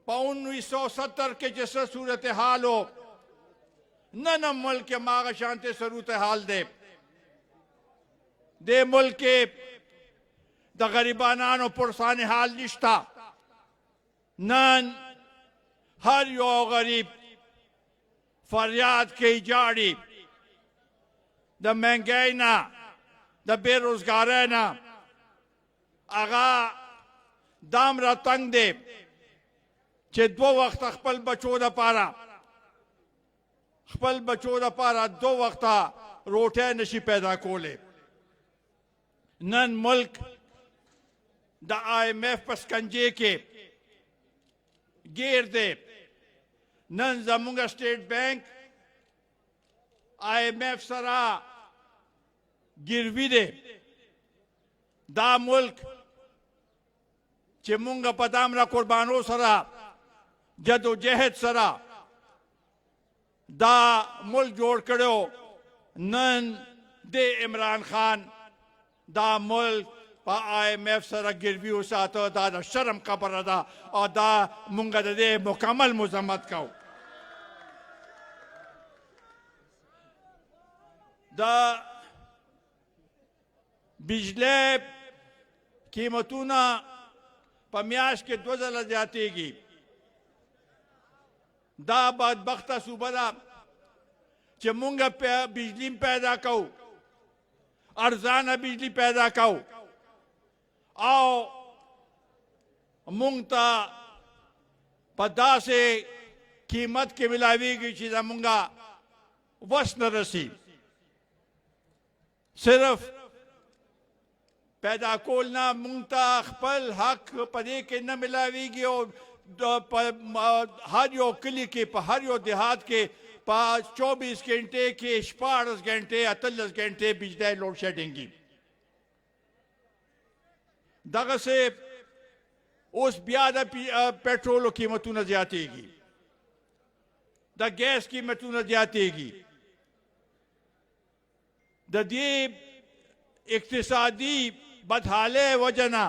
په 1970 کې چې څه صورتحال و نن هم ملک هماغه شانتې صورتحال دی. دې ملک کې د غریبانانو پرسانې حال نشته. نن هر یو غریب فریاد کوي جاړي د مهنګۍ نه د بېروزګارۍ نه هغه دام را تنګ دی چې 2 وخته خپل بچو دپاره 2 وخته روټۍ نشي پیدا کولی. نن ملک د IMF په سکنجې کې گیر دی. نن زمونږ سټیټ بینک IMF سره ګیروي دی. دا ملک چې مونږ په دامره قربانو سره جدوجہد سره دا ملک جوړ کړو نن د عمران خان دا ملک په IMF سره ګیروي وساته. دا د شرم خبره ده او دا مونږ د دې مکمل مذمت کوو. د بجلی قیمتونه په میاشت کې 2 ځله زیاتېږي. دا بدبخته صوبه ده چې مونږ بجلی پیدا کوو ارزانه بجلی پیدا کو او مونږ ته په داسې قیمت کې ملاویږي چې زمونږه وس نه رسی صرف پیدا کول نه مونږ ته خپل حق په دې کې نه ملاویږي او هر یو کلی کې په هر یو دیہات کې په 24 घंटे کې 14 घंटे 38 घंटे بجلی لوډ شیډینګ کی دغه سے اوس بیا د پیټرولو قیمتونه زیاتېږي د ګیس قیمتونه زیاتېږي د دې اقتصادي بدحاله وجنه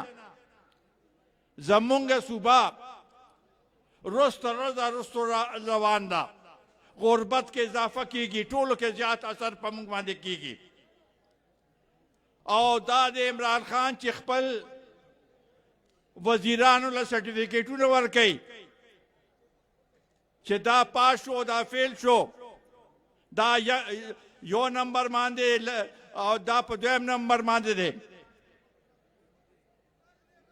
زمونږ صوبه رستو روان ده غربت کې اضافه کیږي ټولو کې زیات اثر په موږ باندې کیږي او دا د عمران خان چې خپل وزیرانو له سرټیفیکیټونه ورکوي چې دا پاس شو دا فیل شو دا یو نمبر باندې او دا په دویم نمبر باندې دی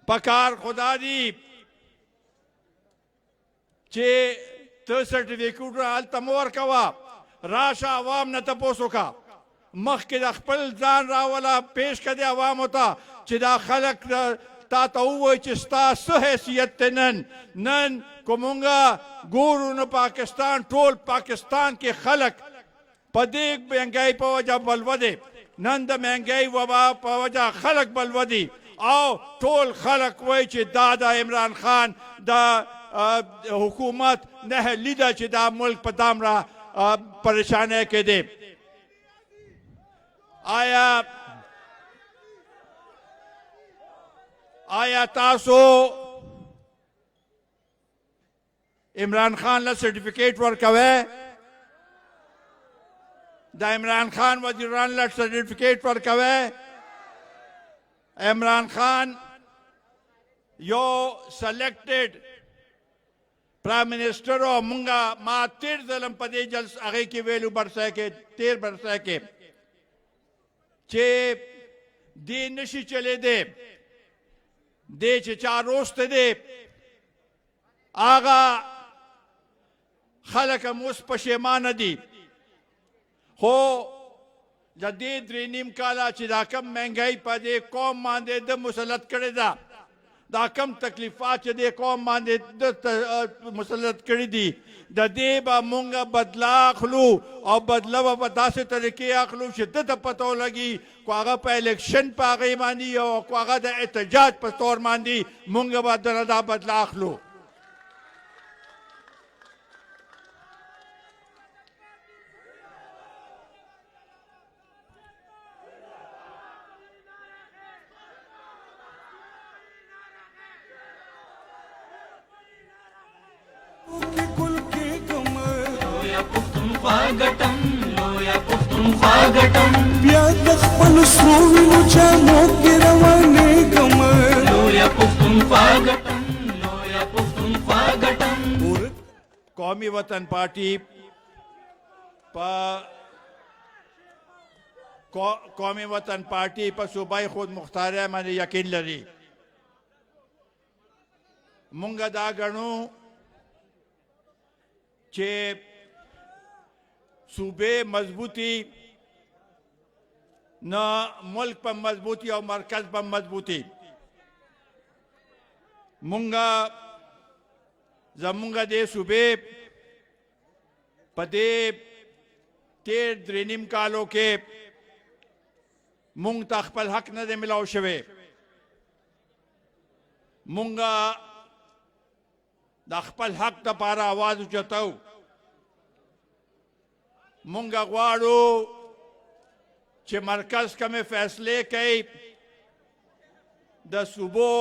پکار خدا دی چې ته سرټیفیکیټ هلته مه ورکوه راشه عوام نه تپوس وکړه مخکې د خپل ځان راوله پیش کړه عوامو ته چې دا خلک تا ته ووایي چې ستا څه حیثیت دی نن که مونږ ګورو نو پاکستان ټول پاکستان کې خلک په دې مهنګۍ په وجه بلوه دی نن د مهنګۍ وبا په وجه خلک بلوه دي او ټول خلک وایي چې دا د عمران خان د حکومت نه لیده چې دا ملک په دامره پریشانۍ کې دی آیا تاسو عمران خان له سرټیفیکیټ ورکوئ د عمران خان وزیران له سرټیفیکیټ ورکوئ عمران خان یو سلیکټډ پرائم منسٹر او مونږه ما تیر ځلم په دې جلس هغې کې ویلو برسای کې تیر برسای کې چې دې نشي چلېدی دې چې چا روسته دی هغه خلک هم اوس پښیمانه دي خو د دې درې نیم کاله چې دا کم مهنګۍ په دې قوم باندې د مسلط کړې ده دا کم تکلیفات چې دې قوم باندې د مسلط کړي دي د دې به مونږ بدلا اخلو او بدله به په داسې طریقې اخلو چې ده ته پته ولګي کو هغه په الیکشن په هغې باندې او کو هغه د احتجاج په طور باندې مونږ به دنه دا بدله اخلو بیا د خپل سرو وینو جامو کې روانېږم قومی وطن پارٹی قومی وطن پارٹی په صوبای خود مختاریه باندې یقین لري مونږ دا ګڼو چې صوبے مضبوطی نہ ملک پر مضبوطی اور مرکز پر مضبوطی مونگا زمونگا دے صوبے پدے تیر درینیم کالو کے مونگ تا خپل حق نہ دے ملاو شوے مونگا دا خپل حق تا پارا آواز اچتاو مونږ غواړو چې مرکز کومې فیصلې کوي د صوبو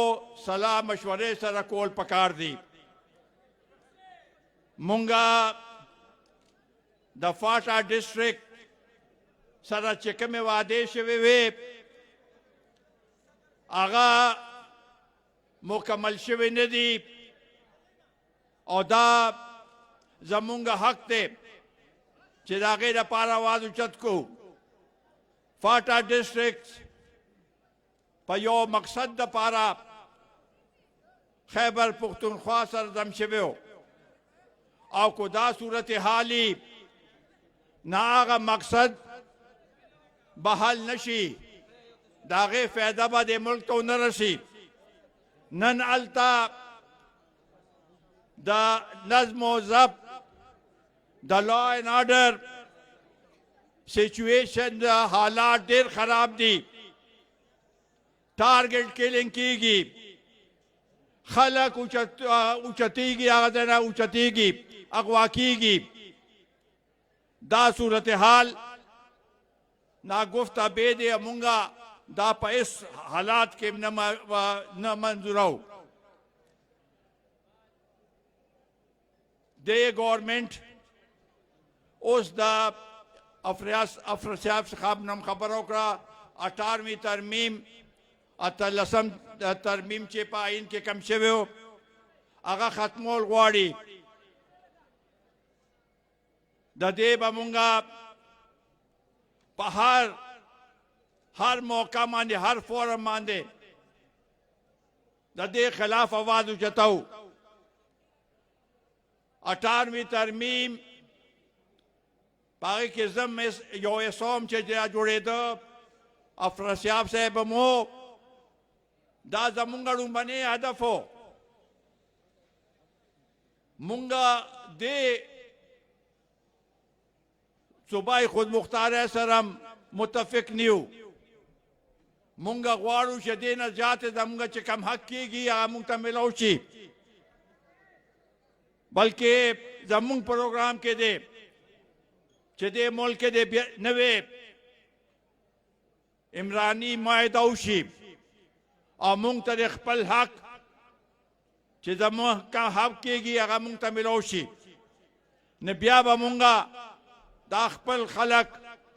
صلاح مشورې سره کول پکار دي مونږ د فاټا ډسټریکټ سره چې کومې وعدې شوې وې هغه مکمل شوې نه دي او دا زمونږ حق دی چې د هغې دپاره آواز اوچت کو فاټا ډسټریکټ په یو مقصد دپاره خیبر پختونخوا سره دم شوی و او کو دا صورت حالی نه هغه مقصد بحال نشي د هغې فایده به د ملک ته ونه رسي نن هلته د نظم و ضبط د لا اینڈ آرډر سچویشن د حالات ډېر خراب دي ټارګټ کیلنګ کیږي خلک اوچتیږي هغه ځای نه اوچتیږي اغوا کیږي دا صورتحال ناگفته بے دے مونگا دا پا اس حالات کے نہ منظورو دے گورنمنٹ اس دا افرسیاب صاحب نم خبر اکڑا 18ویں ترمیم اتلسم ترمیم چے پا آئین کے کم شوے ہو اگا ختمول غواړي د دې به مونږه په هر موقع باندې هر فورم باندې د دې خلاف आवाज اوچتاو 18ویں ترمیم پاگی کې زم یو اسوم چې جوړېده افرسیاب صاحب مو دا زمونږ لومبنی هدف و مونږه دې صوبای خود مختار سره متفق نیو مونږه غواړو چې دې نه زیات زمونږ چې کم حق کېږي هغه مونږ ته میلاو شي بلکې زمونږ پروګرام کې دی چې دې ملک کې د نوې عمرانی معاهده وشي او مونږ ته د خپل حق چې زمونږ کم حق کېږي هغه مونږ ته میلاو شي نه بیا به مونږه دا خپل خلق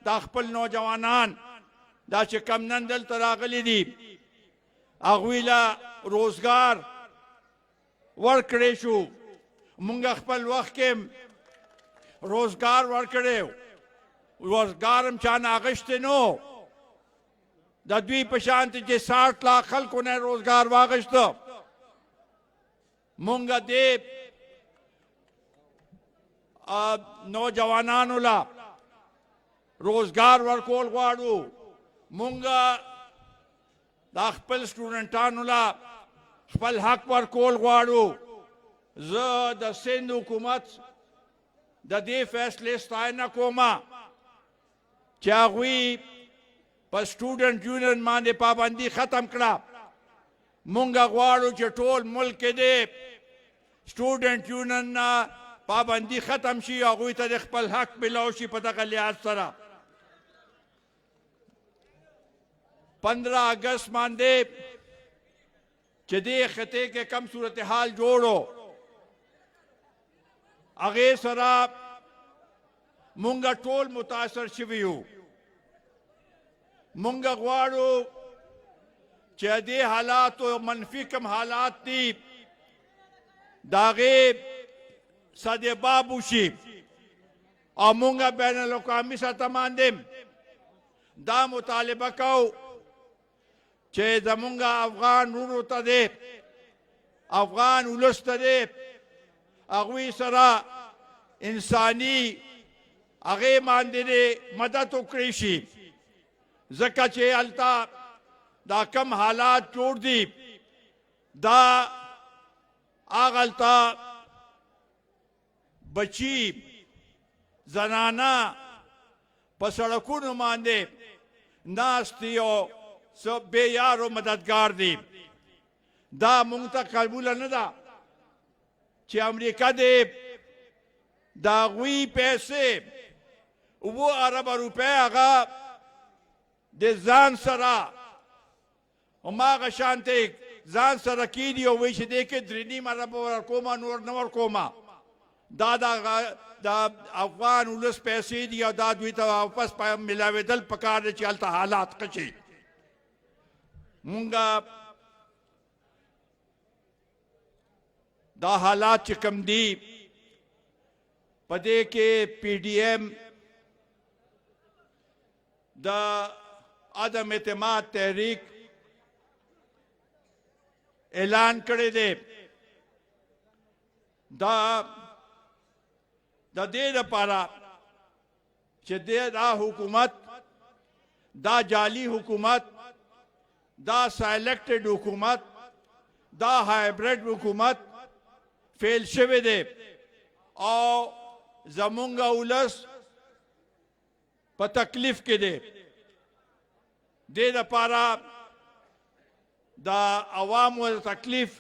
دا خپل نوجوانان دا چې کم نن دلته راغلي دي هغوی له روزګار ورکړی شو مونږ خپل وخت کې روزګار ورکړی روزګار هم چا نه اخیستی نو د دوی په شانتې چې 60 لاک خلکو نه روزګار واخیسته مونږ دې نوجوانانو لا روزګار ورکول غواړو مونږ دا خپل سټوډنټانو لا خپل حق ورکول غواړو زه د سند حکومت د دې فیصلې ستاینه کومه چې هغوی په سټوډنټ یونین باندې پابندي ختم کړه مونږ غواړو چې ټول ملک کې د سټوډنټ یونین نه پابندی ختم شي هغوی ته د خپل حق میلاو شي په دغه لحاظ سره 15 اگست باندې چې دې خطې کې کم صورتحال جوړو هغې سره مونږ ټول متاثر شوي یو مونږ غواړو چې دې حالاتو منفي کم حالات دي د هغې سدباب وشي او مونږ بین الاقوامي سطح باندې دا مطالبه کوو چې زمونږ افغان وروڼو ته دی افغان ولس ته دی هغوی سره انساني هغې باندې مدد وکړی شي ځکه چې هلته دا کم حالات جوړ دي دا هغه هلته بچی زنانا په سړکونو باندې ناست دي او بې یارو مددگار دي دا مونږ ته قبوله نه ده چې امریکا دې د هغوی پیسې 7 اربه روپۍ هغه د ځان سره هماغه شانتې ځان سره کېدي او وایي چې دې کې 3.5 اربه ورکومه نور نه ورکومه دا د افغان ولس پیسې دي او دا دوی ته واپس ملاوېدل پکار دی چې هلته حالات ښه شي مونږ دا حالات چې کم دي په دې کې پی ډي ایم د عدم اعتماد تحریک اعلان کړی دی د دې لپاره چې دا حکومت دا جعلي حکومت دا سایلیکټډ حکومت دا هایبریډ حکومت فیل شوی دی او زمونږ ولس په تکلیف کې دی دې لپاره د عوامو د تکلیف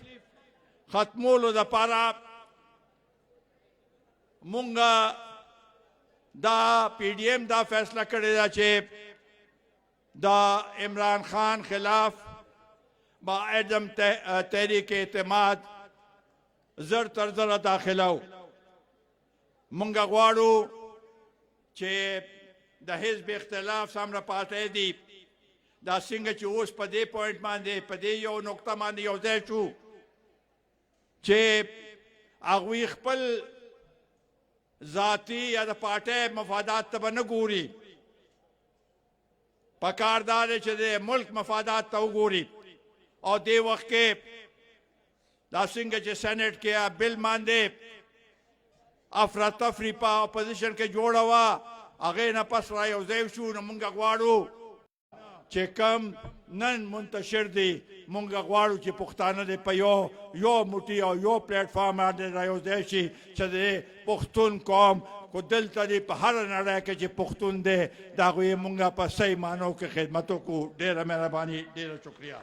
ختمولو لپاره مونږه دا پی ډی ایم دا فیصله کړې ده چې د عمران خان خلاف با عدم تحریک اعتماد زر تر زره داخلو مونږه غواړو چې د حزب اختلاف سامره پاتې دي دا څنګه چې اوس په دې پوینټ باندې په دې یو نقطه باندې یو ځای شو چې هغوی خپل ذاتی یا د پارټۍ مفادات ته به نه ګوري پکار دا دی چې د ملک مفادات ته وګوري او دې وخت کې دا څنګه چې سینټ کې بل باندې افراتفری په اپوزیشن کې جوړه وه هغې نه پس را یو ځای شو نو مونږ غواړو چې کم نن منتشر دی مونږ غواړو چې پښتانه دې په یو موټي او یو پلیټ فارم باندې را یو ځای شي چې د پښتون قوم کو دلته دی په هر نړۍ کې چې پښتون دی د هغوی مونږ په صحیح معنو کې خدمت وکړو ډېره مهرباني ډېره شکریه